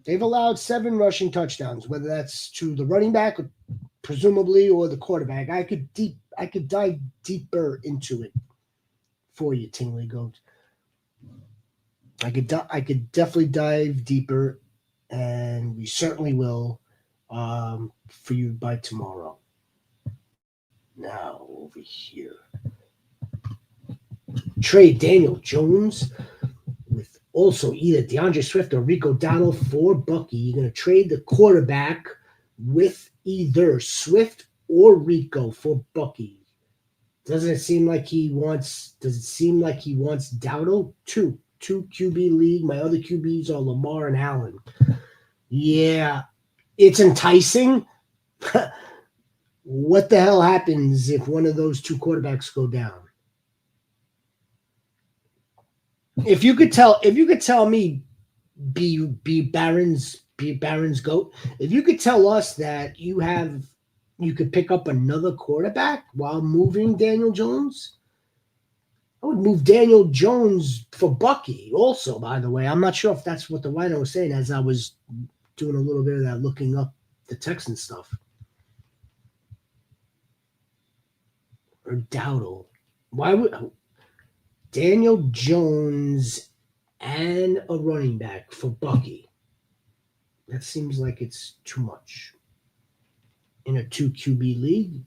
They've allowed 7 rushing touchdowns, whether that's to the running back, presumably, or the quarterback. I could dive deeper into it for you, Tingly Goat. I could definitely dive deeper, and we certainly will for you by tomorrow. Now over here, trade Daniel Jones with also either DeAndre Swift or Rico Dowdle for Bucky. You're going to trade the quarterback with either Swift or Rico for Bucky. Doesn't it seem like he wants? Does it seem like he wants Dowdle? Two QB league. My other QBs are Lamar and Allen. Yeah, it's enticing. What the hell happens if one of those 2 quarterbacks go down? If you could tell me, be Baron's goat. If you could tell us that you could pick up another quarterback while moving Daniel Jones, I would move Daniel Jones for Bucky. Also, by the way, I'm not sure if that's what the writer was saying as I was doing a little bit of that looking up the Texan stuff. Or Dowdle. Why would Daniel Jones and a running back for Bucky? That seems like it's too much. In a 2 QB league, you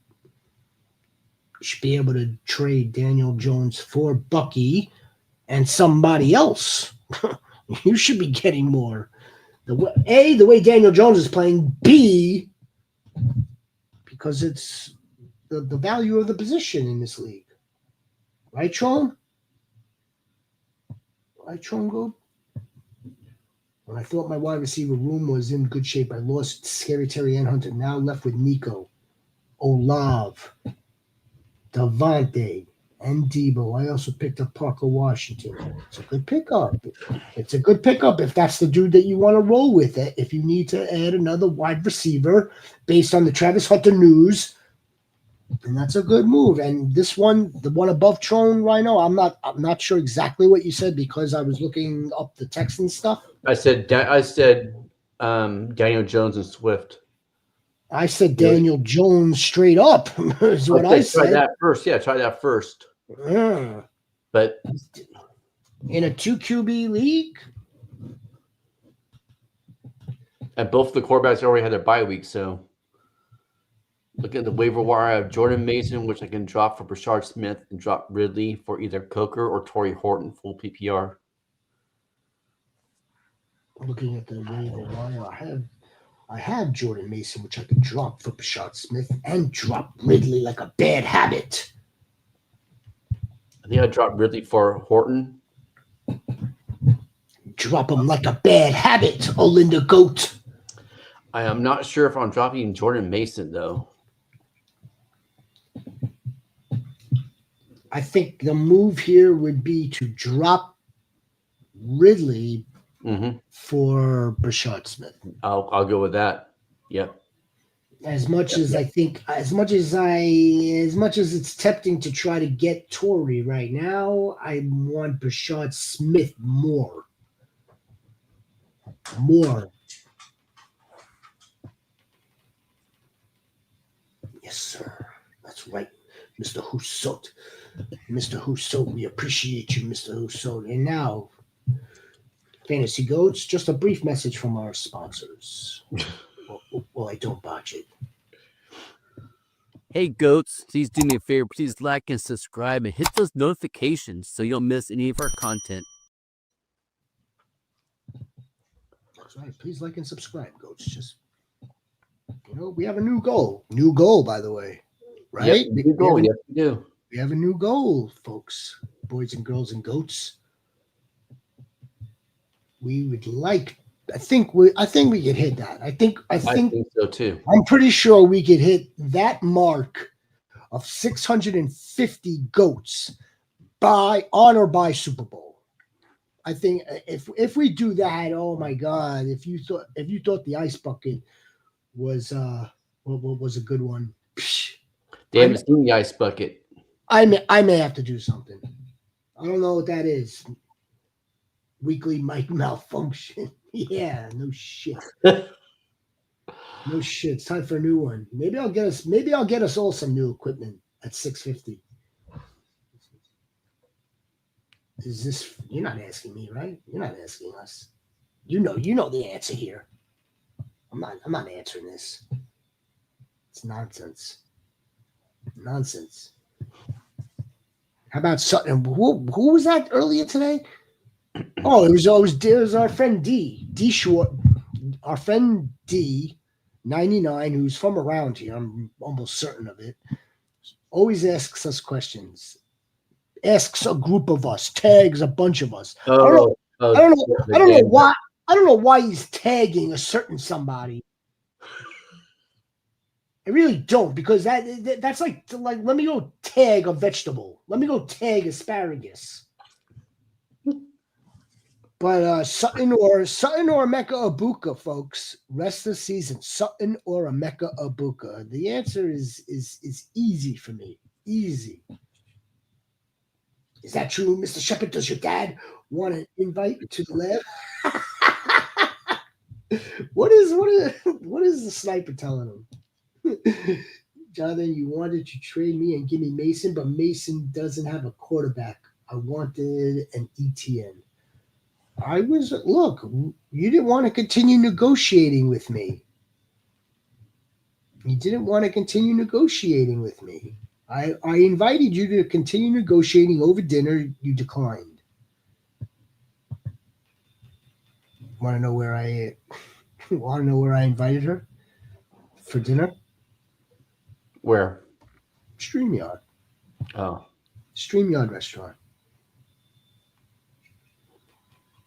should be able to trade Daniel Jones for Bucky and somebody else. You should be getting more. The way Daniel Jones is playing. B, because it's the value of the position in this league. Right, Tron? Right, Tron Gold? When I thought my wide receiver room was in good shape, I lost Scary Terry and Hunter. Now left with Nico, Olave, Devontae, and Debo. I also picked up Parker Washington. It's a good pickup. It's a good pickup if that's the dude that you want to roll with it. If you need to add another wide receiver based on the Travis Hunter news, and that's a good move. And this one, the one above Tron Rhino, I'm not sure exactly what you said because I was looking up the Texan stuff. I said Daniel Jones and Swift. I said Daniel Jones straight up is what I Try said. that first. Yeah, try that first. But in a 2 QB league, and both the quarterbacks already had their bye week, so look at the waiver wire. I have Jordan Mason, which I can drop for Brashard Smith, and drop Ridley for either Coker or Torrey Horton full PPR. Looking at the waiver wire, I have Jordan Mason, which I could drop for Brashard Smith, and drop Ridley like a bad habit. I think I dropped Ridley for Horton. Drop him like a bad habit, Olinda Goat. I am not sure if I'm dropping Jordan Mason, though. I think the move here would be to drop Ridley for Brashard Smith. I'll go with that. Yep. As much as it's tempting to try to get Torrey right now, I want Brashard Smith more. Yes, sir. That's right, Mr. Husot. Mr. Husot, we appreciate you, Mr. Husot. And now, Fantasy Goats, just a brief message from our sponsors. Well, I don't botch it. Hey Goats, please do me a favor, please like and subscribe and hit those notifications so you don't miss any of our content. That's right. Please like and subscribe, Goats. Just, we have a new goal. New goal, by the way. Right? Yep, new goal. Yes, we do. We have a new goal, folks, boys and girls and goats. We would like. I think we could hit that. I I think think so too. I'm pretty sure we could hit that mark of 650 goats by on or by Super Bowl. I think if we do that, oh my God! If you thought the ice bucket was what was a good one, psh, They I haven't seen the ice bucket. I may have to do something. I don't know what that is. Weekly mic malfunction. Yeah, no shit. No shit. It's time for a new one. Maybe I'll get us. Maybe I'll get us all some new equipment at 650. Is this? You're not asking me, right? You're not asking us. You know the answer here. I'm not answering this. It's nonsense. Nonsense. How about Sutton? Who was that earlier today? Oh, it was our friend D Short, our friend D, 99, who's from around here. I'm almost certain of it. Always asks us questions. Asks a group of us, tags a bunch of us. I don't know. Oh, I don't know. the I don't know gang. why. I don't know why he's tagging a certain somebody. I really don't, because that's like let me go tag a vegetable. Let me go tag asparagus. But Sutton or Emeka Ibuka, folks. Rest of the season, Sutton or Emeka Ibuka. The answer is easy for me. Easy. Is that true, Mr. Shepard? Does your dad want an invite to the lab? What is the sniper telling him? Jonathan, you wanted to trade me and give me Mason, but Mason doesn't have a quarterback. I wanted an ETN. Look, you didn't want to continue negotiating with me. You didn't want to continue negotiating with me. I invited you to continue negotiating over dinner. You declined. Want to know where I invited her for dinner? Where? StreamYard. Oh, StreamYard restaurant.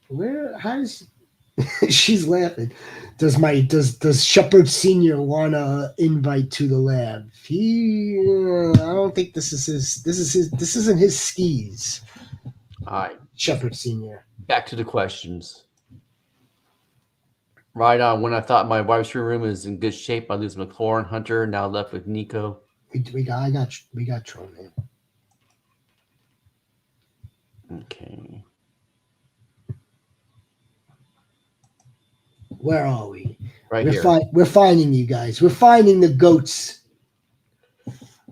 Where? How's she's laughing? Does Shepard Senior want to invite to the lab? I don't think this isn't his skis. all right. Shepard Senior. Back to the questions. Right on. When I thought my wide receiver room is in good shape, I lose McLaurin, Hunter. Now left with Nico. We got Tron in. Okay. Where are we? Right here. We're finding you guys. We're finding the goats.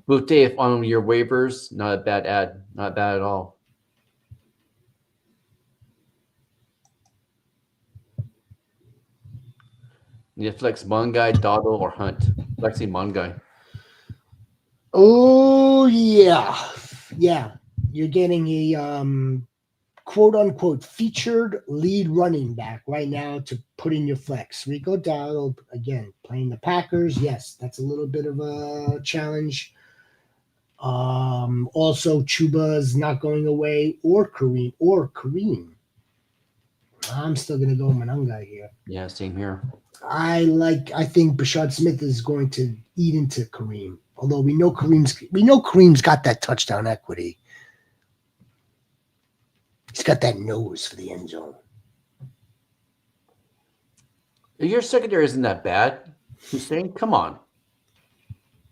Both Dave on your waivers. Not a bad ad. Not bad at all. Need to flex Mongai, Dottle, or Hunt. Flexing Mongai. Oh yeah. You're getting a quote unquote featured lead running back right now to put in your flex. Rico Dowdle, again, playing the Packers. Yes, that's a little bit of a challenge. Also, Chuba's not going away, or Kareem. I'm still gonna go Manunga here. Yeah, same here. I think Bashad Smith is going to eat into Kareem. Although we know Kareem's got that touchdown equity. He's got that nose for the end zone. Your secondary isn't that bad. Hussein, come on.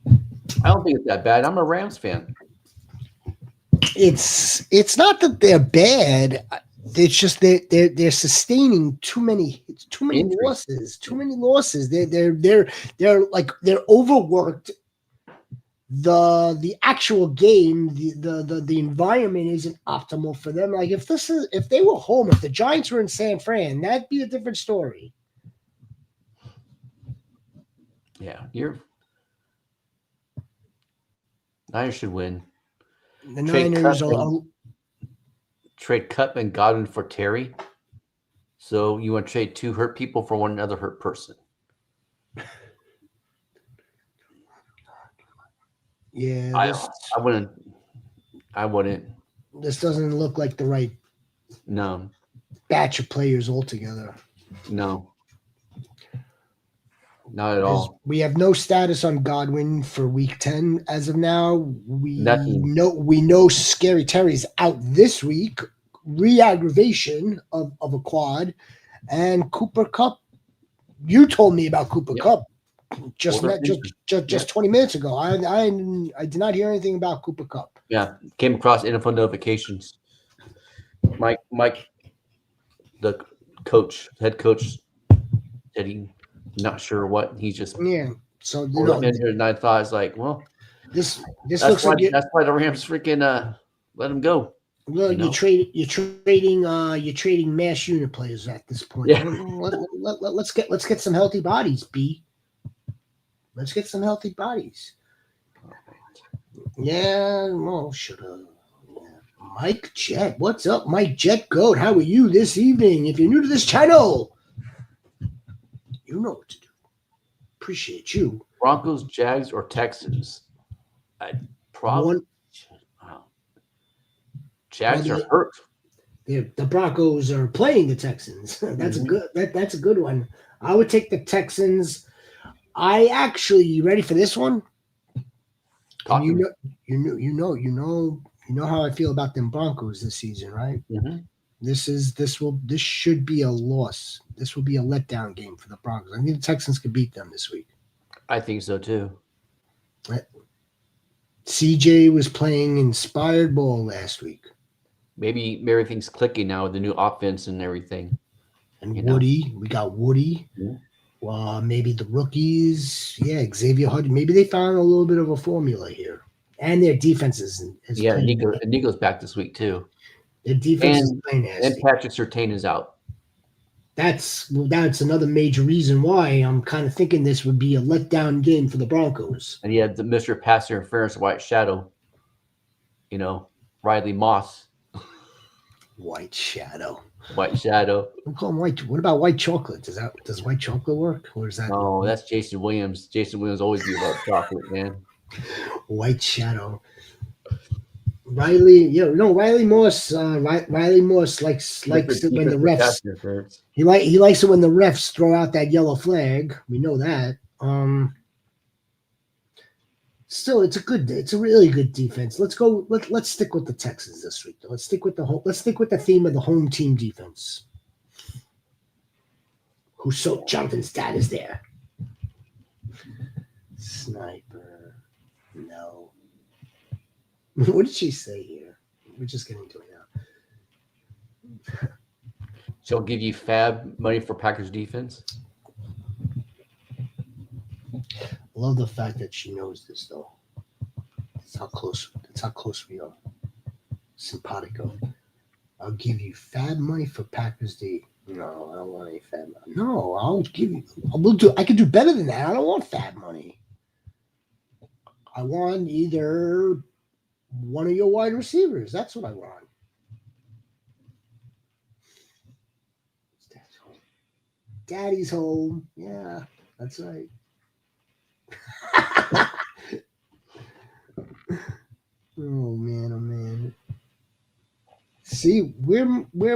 I don't think it's that bad. I'm a Rams fan. It's not that they're bad. It's just they're sustaining too many Injuries. losses. Too many losses. They're overworked. The actual game, the environment isn't optimal for them. Like if they were home, if the Giants were in San Fran, that'd be a different story. Yeah, Niners should win. The Niners are trade Cup and Godwin for Terry. So you want to trade two hurt people for one other hurt person. Yeah, I wouldn't. I wouldn't. This doesn't look like the right No, batch of players altogether. no, not at all. We have no status on Godwin for week 10 as of now. Nothing. We know Scary Terry's out this week, re-aggravation of a quad, and Cooper Cup. You told me about Cooper Yep. Cup just Well, just 20 minutes ago. I did not hear anything about Cooper Cup. Yeah, came across NFL notifications. Mike, the head coach, said he not sure what. He's just Yeah. So and I thought it's like, well, this that's looks why like that's why the Rams freaking let him go. Well, You know? you're trading mass unit players at this point. Yeah. Let's get some healthy bodies, B. Let's get some healthy bodies. Yeah, well, should have. Mike Jet, what's up, Mike Jet Goat? How are you this evening? If you're new to this channel, you know what to do. Appreciate you. Broncos, Jags, or Texans? I'd probably. Jags are hurt. The Broncos are playing the Texans. That's a good. That's a good one. I would take the Texans. You ready for this one? And you know how I feel about them Broncos this season, right? Mm-hmm. This should be a loss. This will be a letdown game for the Broncos. I think the Texans could beat them this week. I think so too. CJ was playing inspired ball last week. Maybe everything's clicking now with the new offense and everything. And Woody, we got Woody. Mm-hmm. Maybe the rookies. Yeah, Xavier Hudson. Maybe they found a little bit of a formula here. And their defense is Nico's back this week too. Their defense is playing nasty. And Patrick Surtain is out. That's another major reason why I'm kind of thinking this would be a letdown game for the Broncos. And you had the Mr. Pass Interference White Shadow. Riley Moss. White Shadow. White Shadow. We call him white. What about white chocolate? Does white chocolate work, or is that? Oh, that's Jason Williams. Jason Williams always be about chocolate, man. White Shadow. Riley Moss. Riley Moss likes it when the refs. He likes it when the refs throw out that yellow flag. We know that. Still, it's a really good defense. Let's go. Let's stick with the Texans this week. Let's stick with the theme of the home team defense. Who's so Jonathan's dad is there? Sniper. No. What did she say here? We're just getting to it now. She'll give you fab money for Packers defense. Love the fact that she knows this though. That's how close we are. Simpatico. I'll give you fab money for Packers D. No, I don't want any fab money. No, I can do better than that. I don't want fab money. I want either one of your wide receivers. That's what I want. Daddy's home. Yeah, that's right. Oh man. See, we're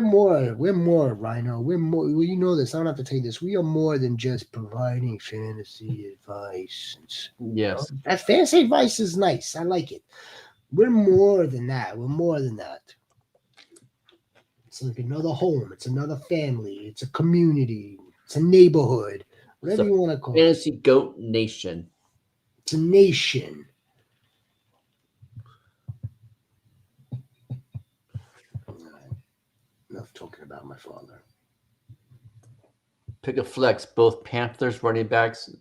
more, Rhino. We're more. Well, you know this. I don't have to tell you this. We are more than just providing fantasy advice. Yes, that fantasy advice is nice. I like it. We're more than that. It's like another home. It's another family. It's a community. It's a neighborhood. Whatever you want to call it. Fantasy Goat Nation. It's a nation. Enough talking about my father. Pick a flex. Both Panthers running backs.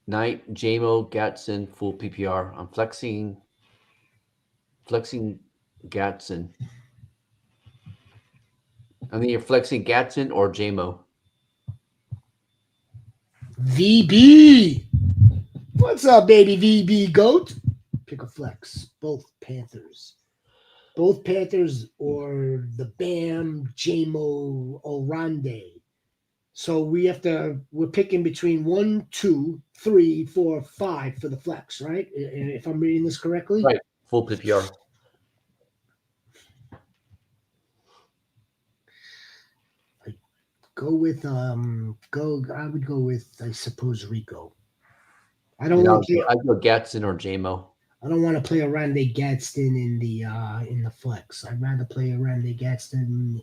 Knight, JMO, Gatson, full PPR. I'm flexing Gatson. I mean, you're flexing Gatson or JMO. VB. What's up, baby VB Goat? Pick a flex. Both Panthers or the Bam, JMO, Orande. So we're picking between 1, 2, 3, 4, 5 for the flex, right? If I'm reading this correctly? Right. Full PPR. Go with I would go with, I suppose, Rico. I don't And want to play. I'd go Gatson or JMO. I don't want to play a Randy Gadsden in the flex. I'd rather play a Randy Gadsden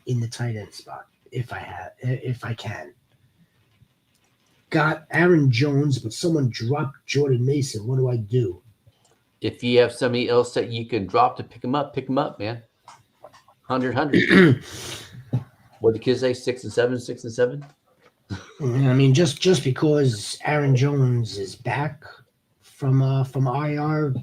in the tight end spot if I can. Got Aaron Jones, but someone dropped Jordan Mason. What do I do? If you have somebody else that you can drop to pick him up, man. 100. What the kids say? 6 and 7, 6 and 7. I mean, just because Aaron Jones is back from IR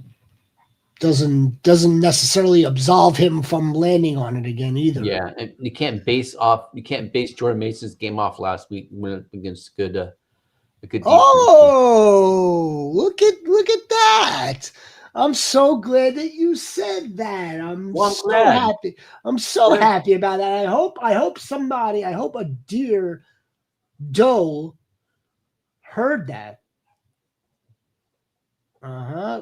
doesn't necessarily absolve him from landing on it again either. Yeah, and you can't base Jordan Mason's game off last week against a good defense. Oh, look at that. I'm so glad that you said that. I'm so happy. I'm so happy about that. I hope a dear doe heard that. Uh-huh.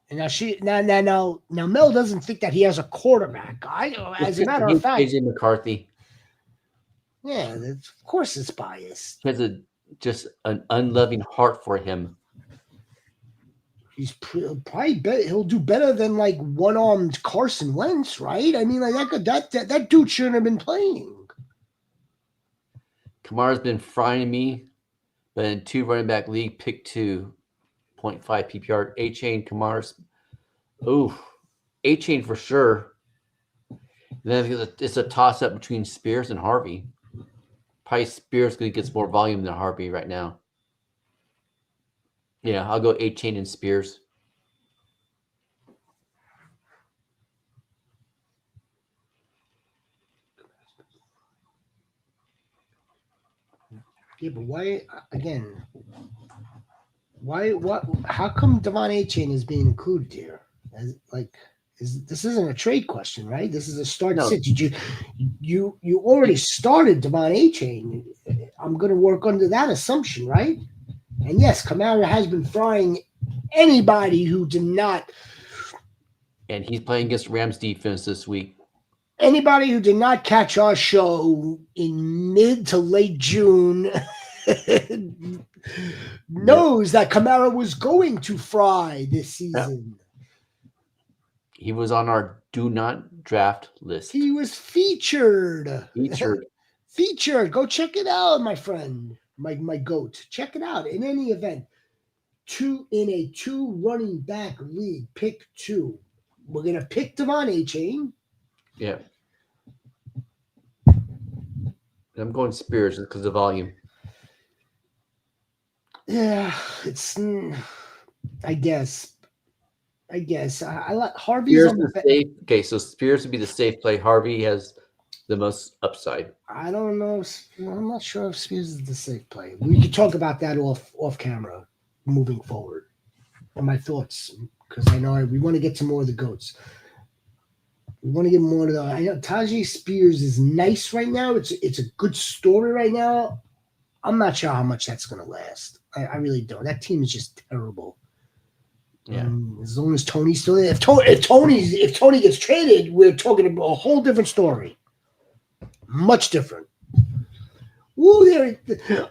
And now Mel doesn't think that he has a quarterback. As a matter of fact, AJ McCarthy. Yeah, of course it's biased. He has just an unloving heart for him. He's probably he'll do better than like one-armed Carson Wentz, right? I mean, like that dude shouldn't have been playing. Kamara's been frying me, but in 2 running back league, pick 2.5 PPR. A-Chain, Kamara's. Ooh, A-Chain for sure. And then it's a toss-up between Spears and Harvey. Probably Spears gets more volume than Harvey right now. Yeah, I'll go A-Chain and Spears. Yeah, but why again? How come Devon A-Chain is being included here? This isn't a trade question, right? This is a start sit. Did you already started Devon A-Chain? I'm going to work under that assumption, right? And yes, Kamara has been frying anybody who did not. And he's playing against Rams defense this week. Anybody who did not catch our show in mid to late June knows that Kamara was going to fry this season. Yep. He was on our do not draft list. He was featured. Featured. Go check it out, my friend. My goat. Check it out. In any event, in a 2 running back league, pick 2. We're gonna pick Devon A-Chain. Yeah. I'm going Spears because of volume. Yeah, it's. I guess. I like Harvey's Spears on the safe. Okay, so Spears would be the safe play. Harvey has the most upside. I don't know. I'm not sure if Spears is the safe play. We could talk about that off camera moving forward. And my thoughts, because I know we want to get to more of the goats. We want to get more of the. I know Tajay Spears is nice right now. It's a good story right now. I'm not sure how much that's going to last. I really don't. That team is just terrible. Yeah. As long as Tony's still there. If Tony gets traded, we're talking about a whole different story. Much different. Ooh,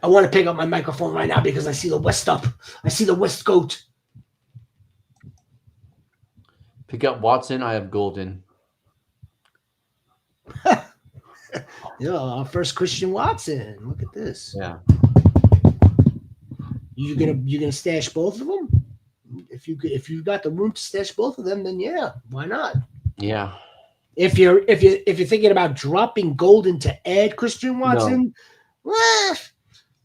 I want to pick up my microphone right now because I see the West up. I see the West goat. Pick up Watson. I have Golden. Yeah, our first Christian Watson. Look at this. Yeah. You're gonna stash both of them? If you've got the room to stash both of them, then yeah, why not? Yeah. If you're thinking about dropping Golden to add Christian Watson, well,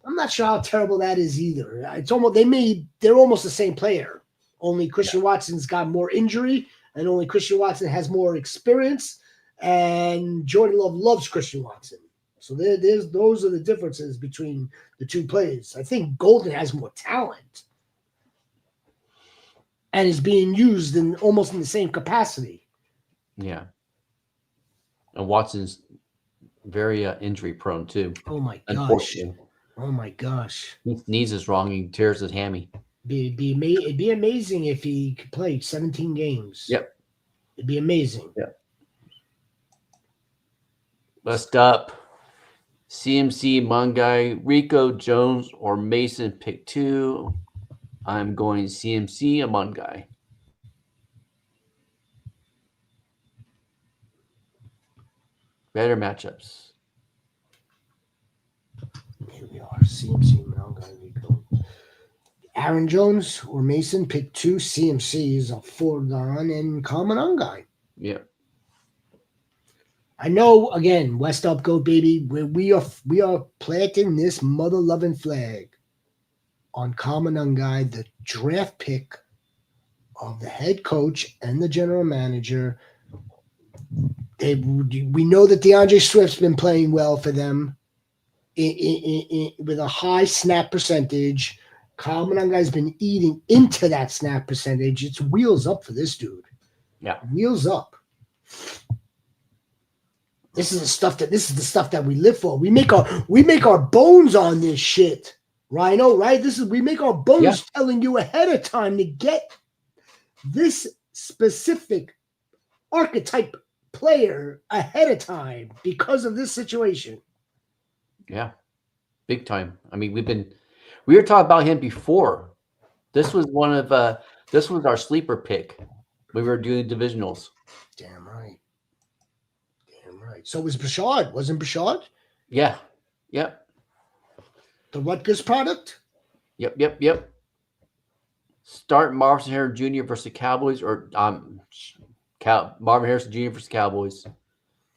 I'm not sure how terrible that is either. It's almost they're almost the same player. Only Christian Watson's got more injury, and only Christian Watson has more experience. And Jordan Love loves Christian Watson. So those are the differences between the two players. I think Golden has more talent and is being used almost in the same capacity. Yeah. And Watson's very injury prone too. Oh my gosh. Oh my gosh. His knees is wrong. He tears his hammy. It'd be amazing if he could play 17 games. Yep. It'd be amazing. Yep. Bust up. CMC, Mungai, Rico, Jones, or Mason. Pick 2. I'm going CMC, a Mungai. Better matchups. Here we are. CMC, Malgai, Rico. Aaron Jones or Mason, pick 2. CMC is a foregone and Kamanangai. Yeah. I know, again, West Up Go, baby. We are planting this mother loving flag on Kamanangai, the draft pick of the head coach and the general manager. We know that DeAndre Swift's been playing well for them with a high snap percentage. Kamanangai's been eating into that snap percentage. It's wheels up for this dude. Yeah. Wheels up. This is the stuff that we live for. We make our bones on this shit. Rhino, right? We make our bones telling you ahead of time to get this specific archetype player ahead of time because of this situation. Yeah. Big time. I mean, we were talking about him before. This was our sleeper pick when we were doing divisionals. Damn right. So was Bashard. Wasn't Bashard? Yeah. Yep. The Rutgers product? Yep. Start Marvin Harrison Jr. versus Cowboys or Marvin Harrison Jr. versus Cowboys.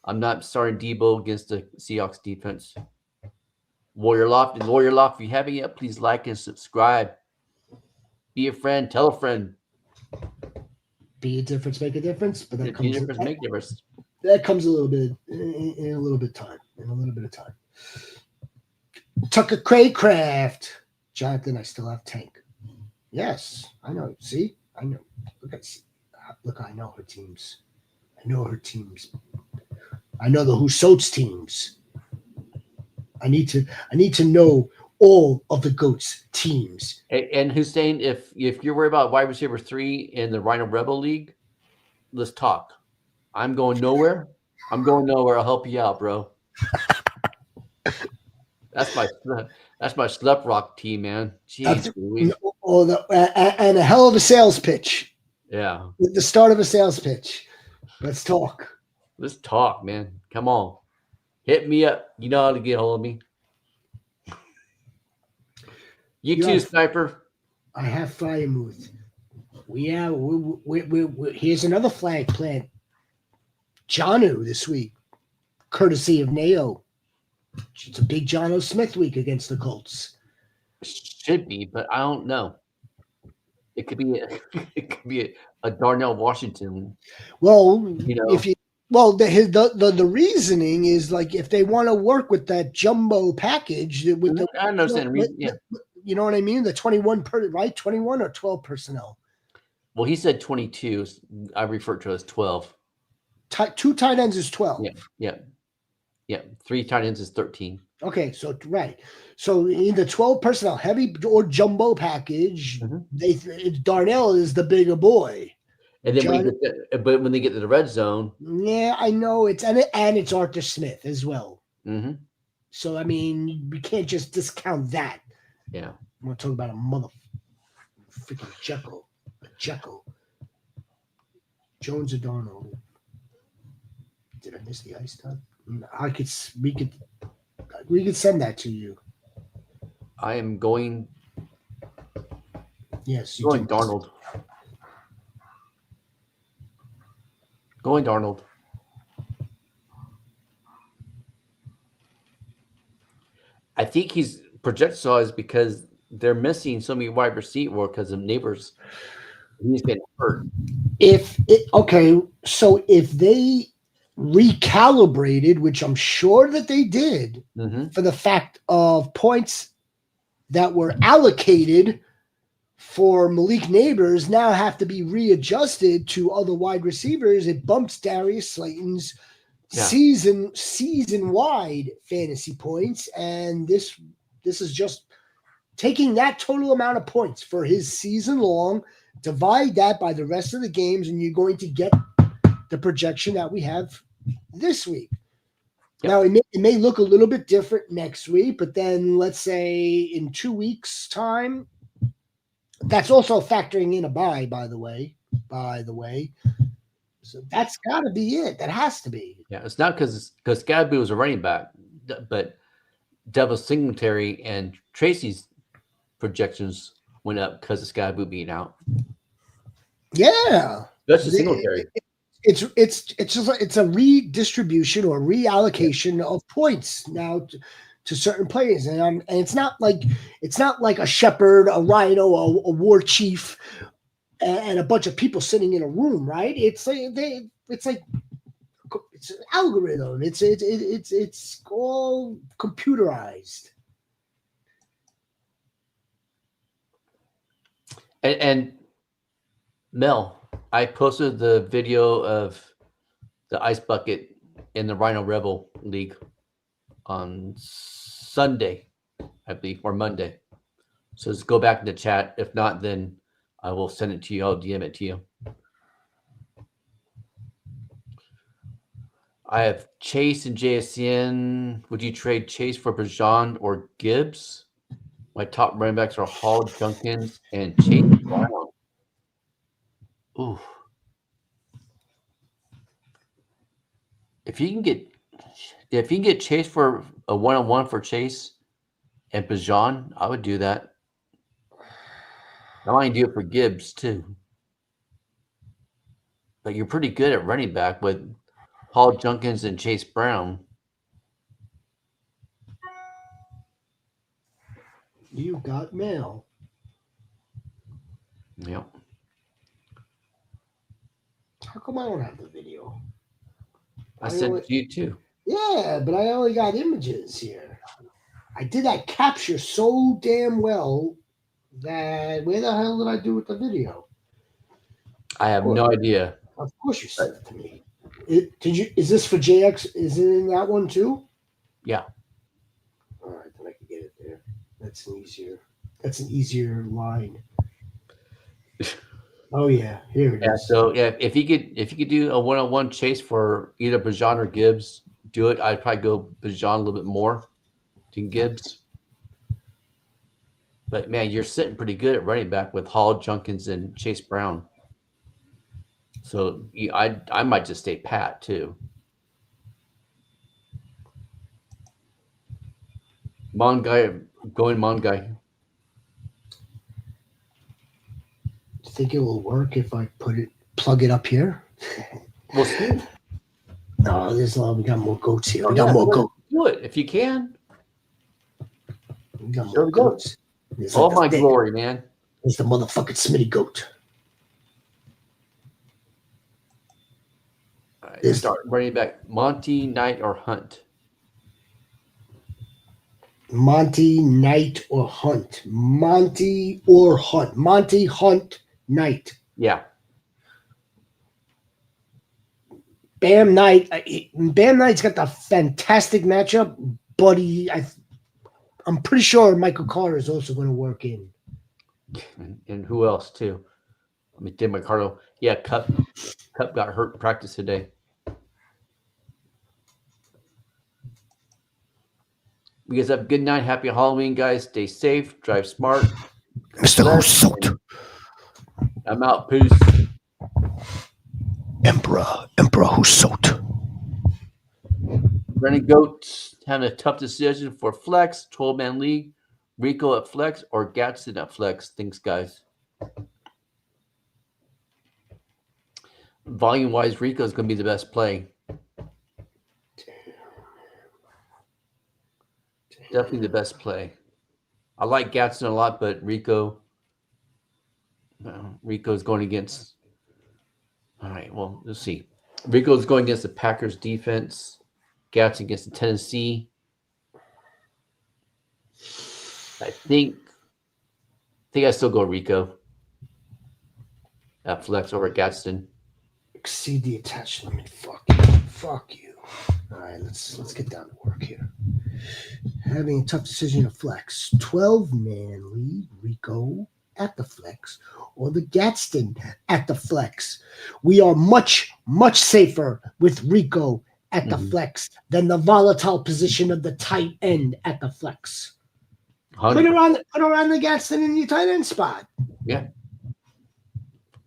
I'm not starting Debo against the Seahawks defense. Warrior Loft, if you haven't yet, please like and subscribe. Be a friend, tell a friend. Be a difference, make a difference. But that Be a difference, make a difference. That comes a little bit in a little bit of time. Tucker Craycraft. Jonathan, I still have Tank. Yes, I know. See? I know. Look, I know her teams. I know the Husots teams. I need to know all of the Goats teams. And Hussein, if you're worried about wide receiver 3 in the Rhino Rebel League, let's talk. I'm going nowhere. I'll help you out, bro. That's my Slep Rock team, man. Jeez, and a hell of a sales pitch. Yeah. The start of a sales pitch. Let's talk. Let's talk, man. Come on. Hit me up. You know how to get hold of me. You too, Sniper. I have Firemuth. Here's another flag plant. Jonu this week, courtesy of Nao. It's a big Jono Smith week against the Colts. Should be, but I don't know. It could be a Darnell Washington. Well, the reasoning is like if they want to work with that jumbo package with I understand. You know what I mean? The 21 or 12 personnel. Well, he said 22. I refer to it as 12. 2 tight ends is 12. Yeah. 3 tight ends is 13. Okay, so right. So in the 12 personnel, heavy or jumbo package, Darnell is the bigger boy. And then when they get to the red zone, yeah, I know it's Arthur Smith as well. Mm-hmm. So I mean, we can't just discount that. Yeah, I'm gonna talk about a mother freaking Jekyll. Jones or Darnold. Did I miss the ice time? We could send that to you. I am going. Yes, going Darnold. Going Darnold. I think he's projectile because they're missing so many wide receiver because of Neighbors. He's been hurt. If they recalibrated, which I'm sure that they did, for the fact of points that were allocated for Malik Neighbors now have to be readjusted to other wide receivers, it bumps Darius Slayton's season-wide fantasy points, and this is just taking that total amount of points for his season long, divide that by the rest of the games, and you're going to get the projection that we have this week. Yep. Now, it may look a little bit different next week, but then let's say in 2 weeks' time, that's also factoring in a bye, by the way. So that's got to be it. That has to be. Yeah, it's not because Scaboo was a running back, but Devil Singletary and Tracy's projections went up because of Scaboo being out. Yeah. Especially Singletary. It's a redistribution or reallocation of points now to certain players, and it's not like a shepherd, a rhino, a war chief, and a bunch of people sitting in a room, right? It's an algorithm. It's all computerized. And Mel, I posted the video of the ice bucket in the Rhino Rebel League on Sunday, I believe, or Monday. So just go back in the chat. If not, then I will send it to you. I'll DM it to you. I have Chase and JSN. Would you trade Chase for Bijan or Gibbs? My top running backs are Hall, Junkins, and Chase Brown. Ooh. If you can get Chase for a 1-on-1 for Chase and Bijan, I would do that. I might do it for Gibbs too. But you're pretty good at running back with Hall, Junkins, and Chase Brown. You got mail. Yep. How come I don't have the video? I sent it to you too. Yeah, but I only got images here. I did that capture so damn well that where the hell did I do with the video? I have no idea. Of course you sent it to me. Is this for JX? Is it in that one too? Yeah. All right, then I can get it there. That's an easier line. Oh yeah, here it is. So yeah, if you could do a 1-on-1 Chase for either Bijan or Gibbs, do it. I'd probably go Bijan a little bit more than Gibbs. But man, you're sitting pretty good at running back with Hall, Junkins, and Chase Brown. So I might just stay pat too. Going Mongai. Do you think it will work if I plug it up here? We'll see. No, we got more goats here. We got more goats. Do it if you can. We got more goats. All my glory, man. It's the motherfucking Smitty goat. All right, start running back. Monty, Knight, or Hunt? Monty, Knight, or Hunt. Monty or Hunt. Monty, Hunt, Knight. Yeah. Bam Knight. Bam Knight's got the fantastic matchup, but I'm pretty sure Michael Carter is also going to work in. And who else too? Let me take my Cardo. Yeah, Cup got hurt in practice today. You guys have a good night. Happy Halloween, guys. Stay safe. Drive smart. Mr. Hussold. I'm out. Peace. Emperor Hussold. Running Goats having a tough decision for flex, 12-man league. Rico at flex or Gadsden at flex. Thanks, guys. Volume-wise, Rico is going to be the best play. Definitely the best play. I like Gadsden a lot, but Rico's going against. All right, well, let's see. Rico's going against the Packers defense. Gadsden against the Tennessee. I think I still go Rico at flex over Gadsden. Exceed the attached limit. Fuck you. All right, let's get down to work here. Having a tough decision to flex. 12-man league, Rico at the flex, or the Gadsden at the flex. We are much, much safer with Rico at the Mhm. flex than the volatile position of the tight end at the flex. Put 100%. her on the Gaston in your tight end spot. Yeah.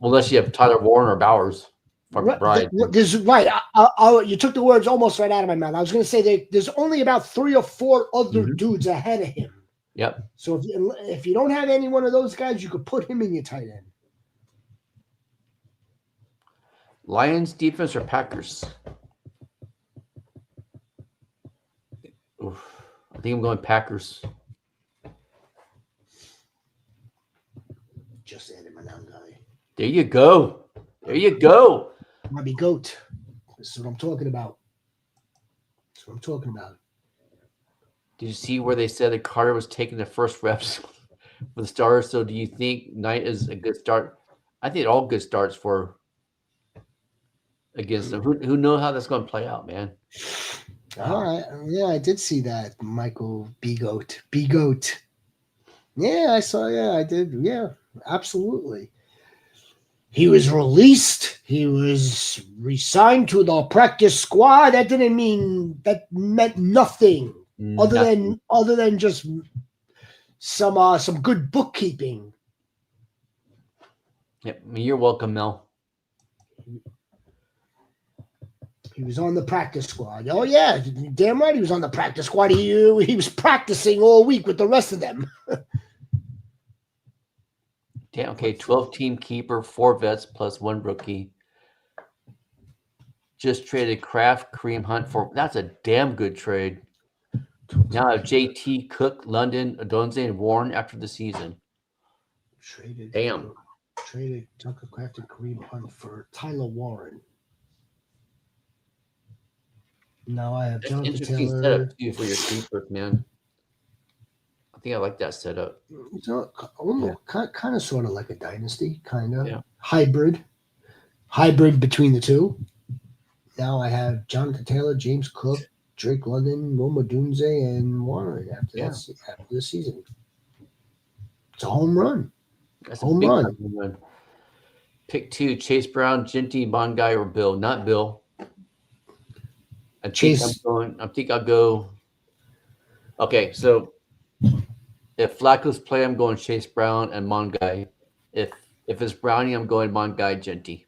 Unless you have Tyler Warren or Bowers for Bride. There's you took the words almost right out of my mouth. I was going to say there's only about 3 or 4 other dudes ahead of him. Yep. So if you don't have any one of those guys, you could put him in your tight end. Lions defense or Packers? Oof. I think I'm going Packers. Just added my down guy. There you go. There you go. Might be GOAT. This is what I'm talking about. That's what I'm talking about. Did you see where they said that Carter was taking the first reps for the starters? So do you think Knight is a good start? I think all good starts for against them. Who know how that's going to play out, man? All right. Yeah, I did see that. Michael B-Goat. B-Goat. Yeah, I saw. Yeah, I did. Yeah, absolutely. He was released. He was re-signed to the practice squad. That meant nothing other than just some good bookkeeping. Yep. You're welcome, Mel. He was on the practice squad. Oh yeah, damn right. He was on the practice squad. He was practicing all week with the rest of them. Damn. Okay. 12-team keeper, 4 vets plus 1 rookie. Just traded Kraft, Kareem Hunt for. That's a damn good trade. Now I have JT, Cook, London, Adonze, and Warren after the season. Traded Tucker Kraft and Kareem Hunt for Tyler Warren. Now I have That's Jonathan interesting Taylor. setup too for your keepers, man. I think I like that setup. Kind of sort of like a dynasty, kind of. Yeah. Hybrid between the two. Now I have Jonathan Taylor, James Cook, Drake London, Roma Dunze, and Warren after the season. It's a home run. That's home a big run. home run. Pick 2: Chase Brown, Genty, Mongai, or Bill. Not Bill. I think I'll go. Okay, so if Flacco's play, I'm going Chase Brown and Mongai. If it's Brownie, I'm going Mongai, Genty.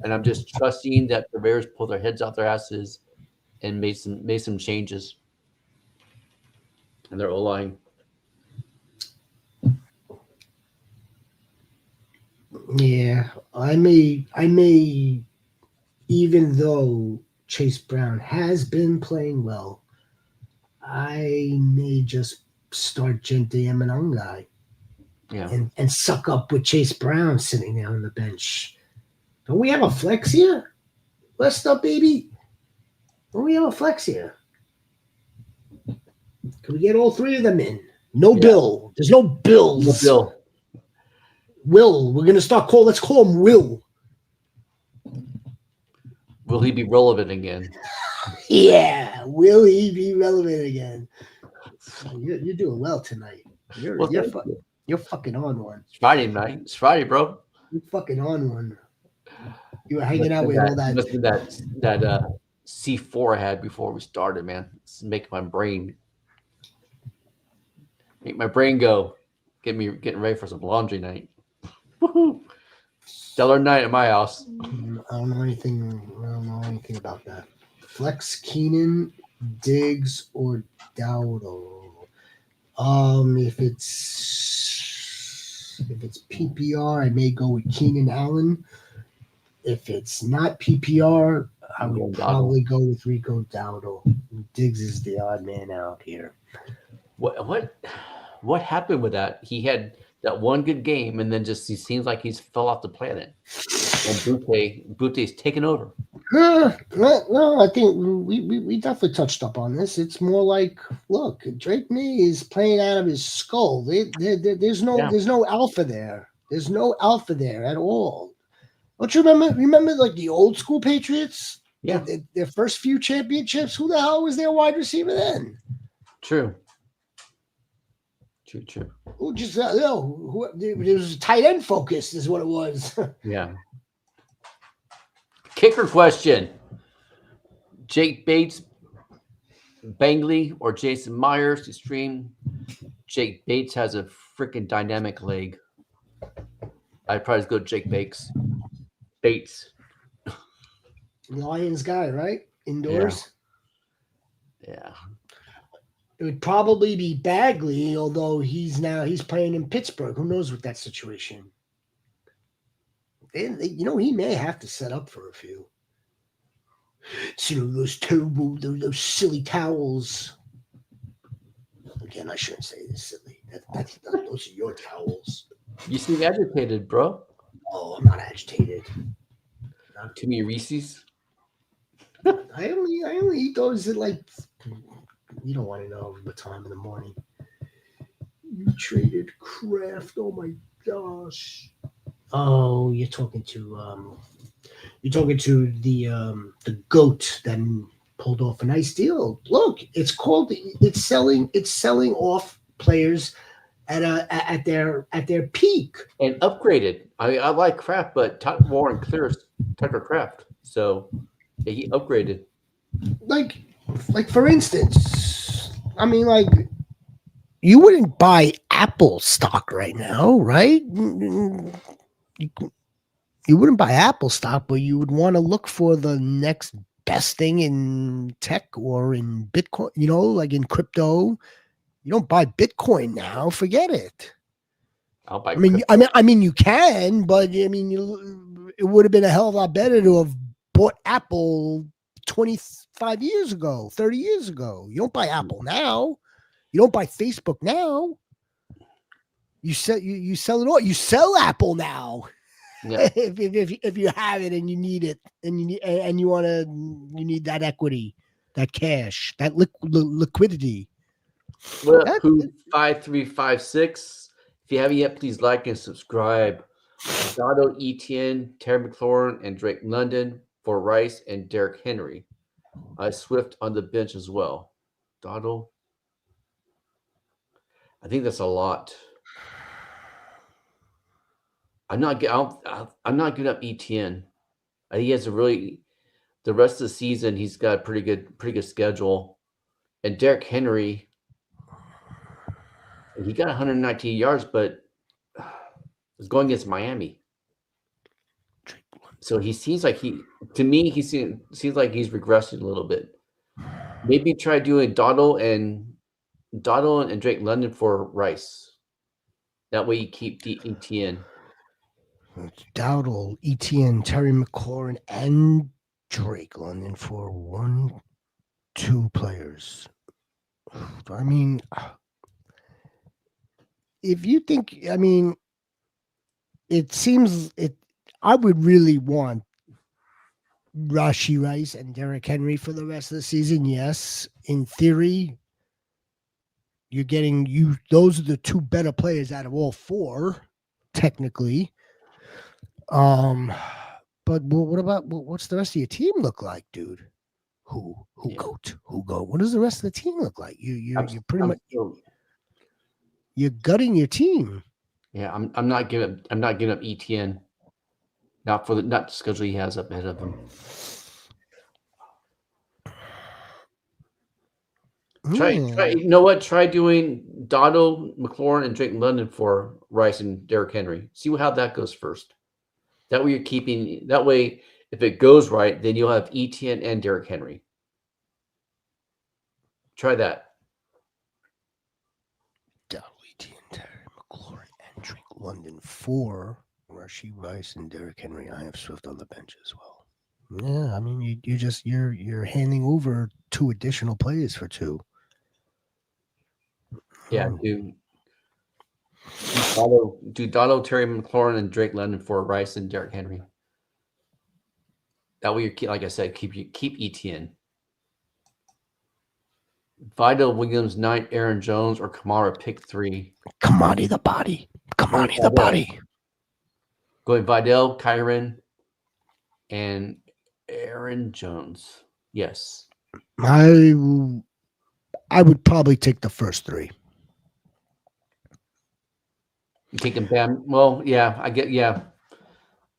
And I'm just trusting that the Bears pull their heads out their asses and made some changes in their O-line. Yeah, I may, even though Chase Brown has been playing well, I may just start Genty and Mongai. Yeah. And suck up with Chase Brown sitting there on the bench. Don't we have a flex here? Rest up, baby. Don't we have a flex here? Can we get all 3 of them in? No Bill. There's no Bills. No Bill. Will. We're going to let's call him Will. Will he be relevant again? Yeah. Will he be relevant again? You're doing well tonight. You're fucking on one. It's Friday night. It's Friday, bro. You're fucking on one. You were hanging out with all that. Must be that C4 I had before we started, man. It's making my brain go. Getting ready for some laundry night. Woohoo! Stellar night at my house. I don't know anything about that. Flex Keenan, Diggs, or Dowdle. If it's PPR, I may go with Keenan Allen. If it's not PPR, I would probably go with Rico Dowdle. Diggs is the odd man out here. What happened with that? He had that one good game, and then just he seems like he's fell off the planet. And Butte's taken over. No, I think we definitely touched up on this. It's more like, look, Drake May is playing out of his skull. There's no alpha there. There's no alpha there at all. Don't you remember like the old school Patriots? Yeah. Their first few championships, who the hell was their wide receiver then? True. Who just it was tight end focused is what it was. Yeah. Kicker question: Jake Bates, Bangley, or Jason Myers to stream? Jake Bates has a freaking dynamic leg. I'd probably go Jake Bates. Bates. Lions guy, right? Yeah. Indoors. Yeah. It would probably be Bagley, although he's playing in Pittsburgh. Who knows with that situation? And he may have to set up for a few. So those terrible, those silly towels. Again, I shouldn't say this silly. Those are your towels. You seem agitated, bro. Oh, I'm not agitated. Too many Reese's. I only eat those at like. You don't want to know what time in the morning. You traded Kraft. Oh my gosh. Oh, you're talking to the goat that pulled off a nice deal. Look, it's selling off players at their peak. And upgraded. I like Kraft, but Warren clears Tucker Kraft. So yeah, he upgraded. Like for instance, I mean, like, you wouldn't buy Apple stock right now, right? You wouldn't buy Apple stock, but you would want to look for the next best thing in tech or in Bitcoin, like in crypto. You don't buy Bitcoin now, forget it. I'll buy. I mean, you can, but I mean, it would have been a hell of a lot better to have bought Apple 25 years ago, 30 years ago. You don't buy Apple now. You don't buy Facebook now. You sell it all. You sell Apple now. Yeah. if you have it and you need it and you need that equity, that cash, that liquidity. Well, who 5356? If you haven't yet, please like and subscribe. Dotto, Etienne, Terry McLaurin, and Drake London for Rice and Derrick Henry. Swift on the bench as well. Dotto. I think that's a lot. I'm not giving up Etienne. I think he has the rest of the season. He's got a pretty good schedule. And Derrick Henry, he got 119 yards, but was going against Miami. So he seems like he seems like he's regressing a little bit. Maybe try doing Dotto and Drake London for Rice. That way you keep the Etienne. Dowdle, Etienne, Terry McLaurin, and Drake London for 1-2 players. I mean, if you think, I mean, it seems I would really want Rashee Rice and Derrick Henry for the rest of the season. Yes, in theory, you're getting those are the two better players out of all four, technically. But what about what's the rest of your team look like, dude? Who goat? What does the rest of the team look like? You're pretty much you're gutting your team. Yeah, I'm not giving up Etienne. Not the schedule he has up ahead of him. Try you know what? Try doing Dotto, McLaurin, and Drake London for Rice and Derrick Henry. See how that goes first. That way you're keeping that way. If it goes right, then you'll have Etienne and Derrick Henry. Try that. Dowdle, Etienne, Terry McLaurin, and Drake London for Rashee Rice and Derrick Henry. I have Swift on the bench as well. Yeah, I mean, you're handing over 2 additional players for 2. Yeah, do Dotto, Terry McLaurin, and Drake London for Rice and Derrick Henry. That way, like I said, keep Etienne. Vidal Williams, 9, Aaron Jones, or Kamara, pick 3. Kamari the body. Going Vidal, Kyron, and Aaron Jones. Yes. I would probably take the first 3. You taking Bam? Well, yeah, I get. Yeah,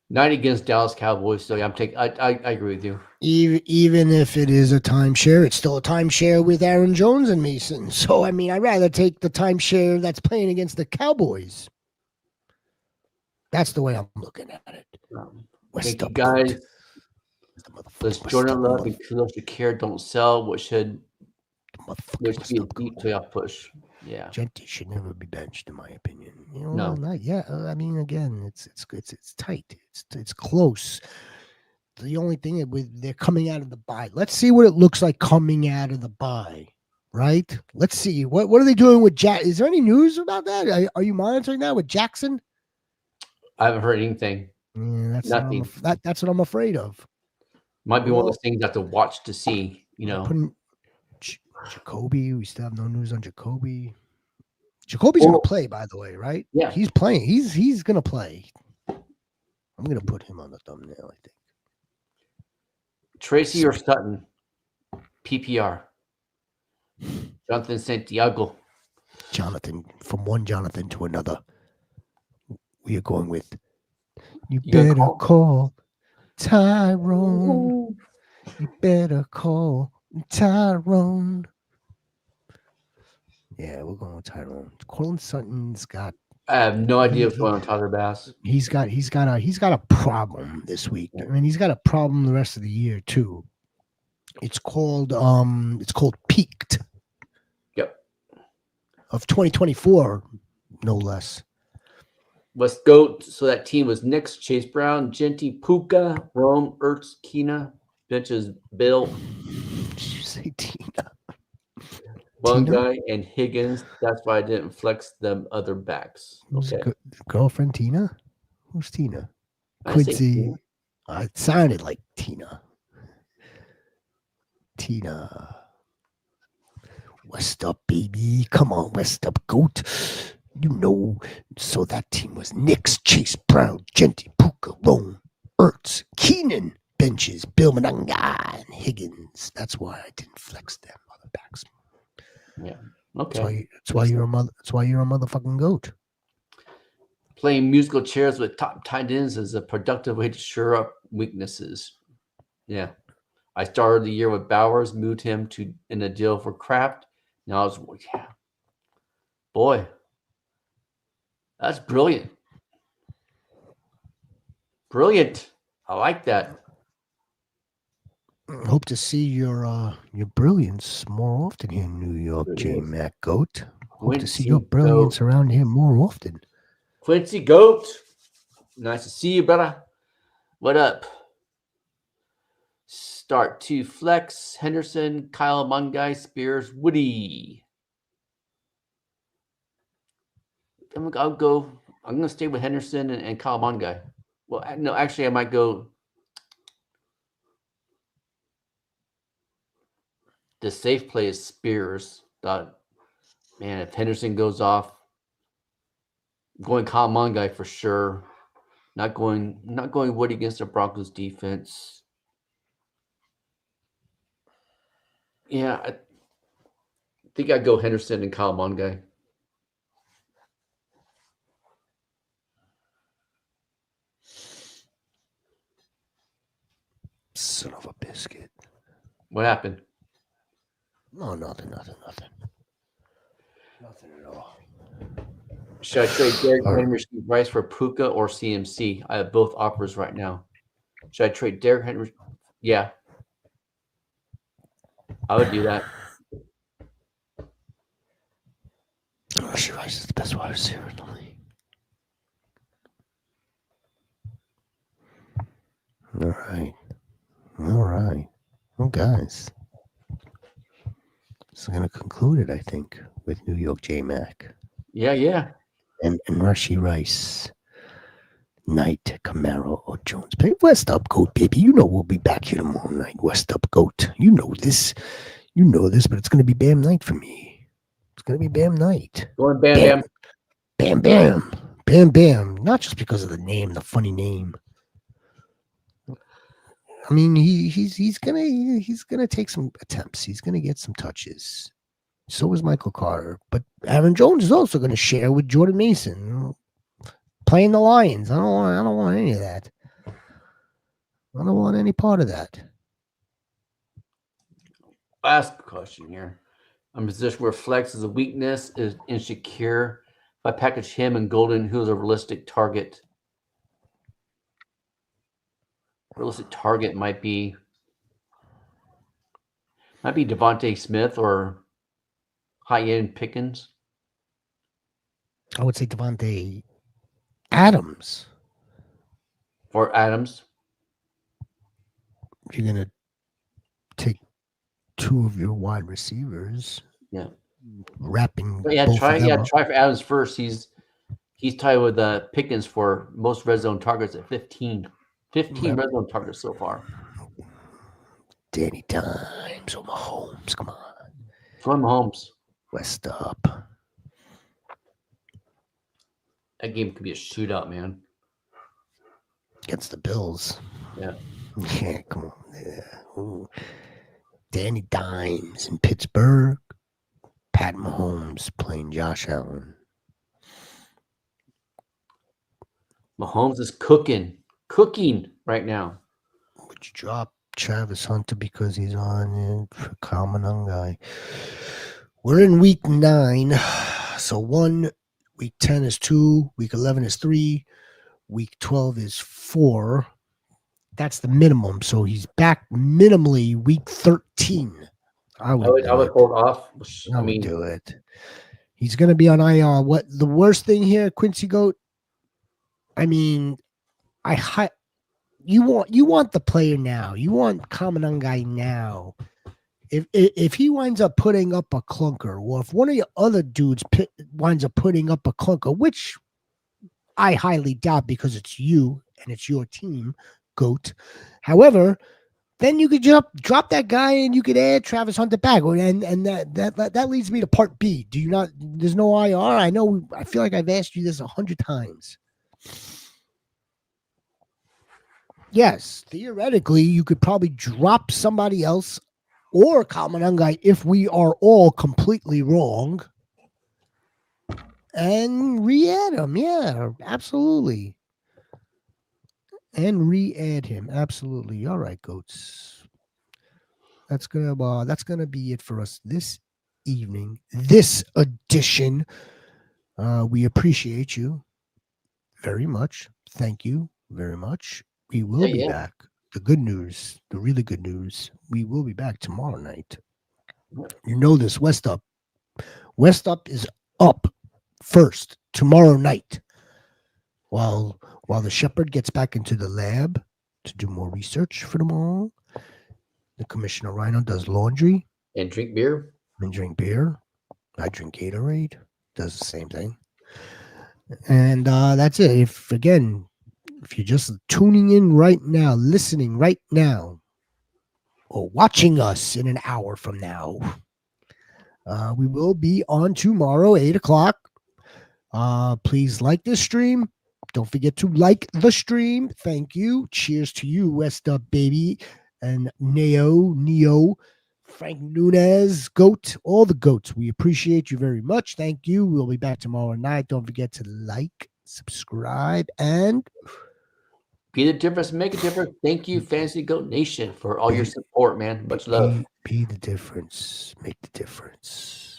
Night against Dallas Cowboys. So yeah, I agree with you. Even if it is a timeshare, it's still a timeshare with Aaron Jones and Mason. So I mean, I'd rather take the timeshare that's playing against the Cowboys. That's the way I'm looking at it. Thank you guys. Does Jordan Love and Khalil Shakir don't sell? What should be a deep playoff push? Yeah, Genty should never be benched, in my opinion. You know, No. not yet. I mean, again, it's tight. It's close. The only thing with they're coming out of the bye. Let's see what it looks like coming out of the bye. Right? Let's see. What are they doing with Jack? Is there any news about that? Are you monitoring that with Jackson? I haven't heard anything. Yeah, Nothing. That's what I'm afraid of. Might be one of those things I have to watch to see. You know, Putting Jacoby. We still have no news on Jacoby. Jacoby's gonna play, by the way, right? Yeah. He's playing. He's gonna play. I'm gonna put him on the thumbnail, I think. Tracy or Sutton, PPR. Jonathan Santiago. Jonathan, from one Jonathan to another. We are going with you better call Tyrone. You better call Tyrone. Yeah, we're going with Tyrone. Cortland Sutton's got. I have no idea what's going on with Tyler Bass. He's got a problem this week. I mean, he's got a problem the rest of the year too. It's called Peaked. Yep. Of 2024, no less. Let's go. So that team was Knicks, Chase Brown, Genty, Puka, Rome, Ertz, Keena, benches, Bill. Did you say Tina? One guy and Higgins. That's why I didn't flex them other backs. Okay. Girlfriend Tina? Who's Tina? Quincy. It sounded like Tina. Tina. West up, baby. Come on, West up, goat. You know, so that team was Knicks, Chase Brown, Genty, Puka, Rome, Ertz, Keenan, benches, Bill Mananga, and Higgins. That's why I didn't flex them other backs. Yeah. Okay. That's why you're a motherfucking goat. Playing musical chairs with top tight ends is a productive way to shore up weaknesses. Yeah. I started the year with Bowers, moved him in a deal for Kraft. Now it's boy. That's brilliant. Brilliant. I like that. Hope to see your brilliance more often here in New York, J Mac Goat. Hope to see your brilliance around here more often. Quincy Goat. Nice to see you, brother. What up? Start to flex. Henderson, Kyle Mungai, Spears, Woody. I'm gonna stay with Henderson and Kyle Mungai. Well, no, actually I might go. The safe play is Spears. Man, if Henderson goes off, I'm going Kyle Mungai for sure. Not going Woody against the Broncos defense. Yeah, I think I'd go Henderson and Kyle Mungai. Son of a biscuit. What happened? No, nothing. Nothing at all. Should I trade Derrick Henry Rice for Puka or CMC? I have both offers right now. Should I trade Derrick Henry? Yeah. I would do that. Rice is the best wide receiver in the league. All right. Well, guys, this is going to conclude it, I think, with New York J-Mac. Yeah. And Rashi Rice, Knight, Camaro, or Jones. West up, Goat, baby. You know we'll be back here tomorrow night. West up, Goat. You know this, but it's going to be Bam night for me. It's going to be Bam night. Going Bam. Bam. Not just because of the name, the funny name. I mean, he's gonna take some attempts. He's gonna get some touches. So is Michael Carter, but Aaron Jones is also gonna share with Jordan Mason, playing the Lions. I don't want any of that. I don't want any part of that. Last question here. I'm in a position where flex is a weakness, is insecure. If I package him and Golden, who's a realistic target? Realistic target might be Devontae Smith or high-end Pickens. I would say Devontae Adams. Or Adams. If you're gonna take two of your wide receivers, Yeah. wrapping But yeah, both try of them up. for Adams first. He's tied with Pickens for most red zone targets at 15. 15 Yep. red zone targets so far. Danny Dimes or Mahomes. Come on. From Mahomes. West up. That game could be a shootout, man. Against the Bills. Yeah. Yeah, come on. Yeah. Ooh. Danny Dimes in Pittsburgh. Pat Mahomes playing Josh Allen. Mahomes is cooking right now. Would you drop Travis Hunter because he's on it for Kamanungai? We're in week 9. So week 10 is 2, week 11 is 3, week 12 is 4. That's the minimum. So he's back minimally week 13. I would hold off. I would do it. He's going to be on IR. What the worst thing here, Quincy Goat? I mean, you want the player now. You want Kamanungai now. If he winds up putting up a clunker, or if one of your other dudes winds up putting up a clunker, which I highly doubt because it's you and it's your team, Goat. However, then you could drop that guy and you could add Travis Hunter back, and that leads me to part B. Do you not? There's no IR. I know. I feel like I've asked you this 100 times. Yes, theoretically, you could probably drop somebody else or Kamanungai if we are all completely wrong and re-add him. Yeah, absolutely. And re-add him. Absolutely. All right, Goats. That's gonna be it for us this evening, this edition. We appreciate you very much. Thank you very much. We will be back. The good news, the really good news, we will be back tomorrow night. You know this, West Up. West Up is up first tomorrow night. While the shepherd gets back into the lab to do more research for tomorrow, the Commissioner Rhino does laundry. And drink beer. I drink Gatorade. Does the same thing. And that's it. If you're just tuning in right now, listening right now, or watching us in an hour from now, we will be on tomorrow, 8 o'clock. Please like this stream. Don't forget to like the stream. Thank you. Cheers to you, West Up, baby. And Neo, Frank Nunez, Goat, all the goats. We appreciate you very much. Thank you. We'll be back tomorrow night. Don't forget to like, subscribe, and be the difference, make a difference. Thank you, Fantasy Goat Nation, for all your support, man. Much love. Be the difference. Make the difference.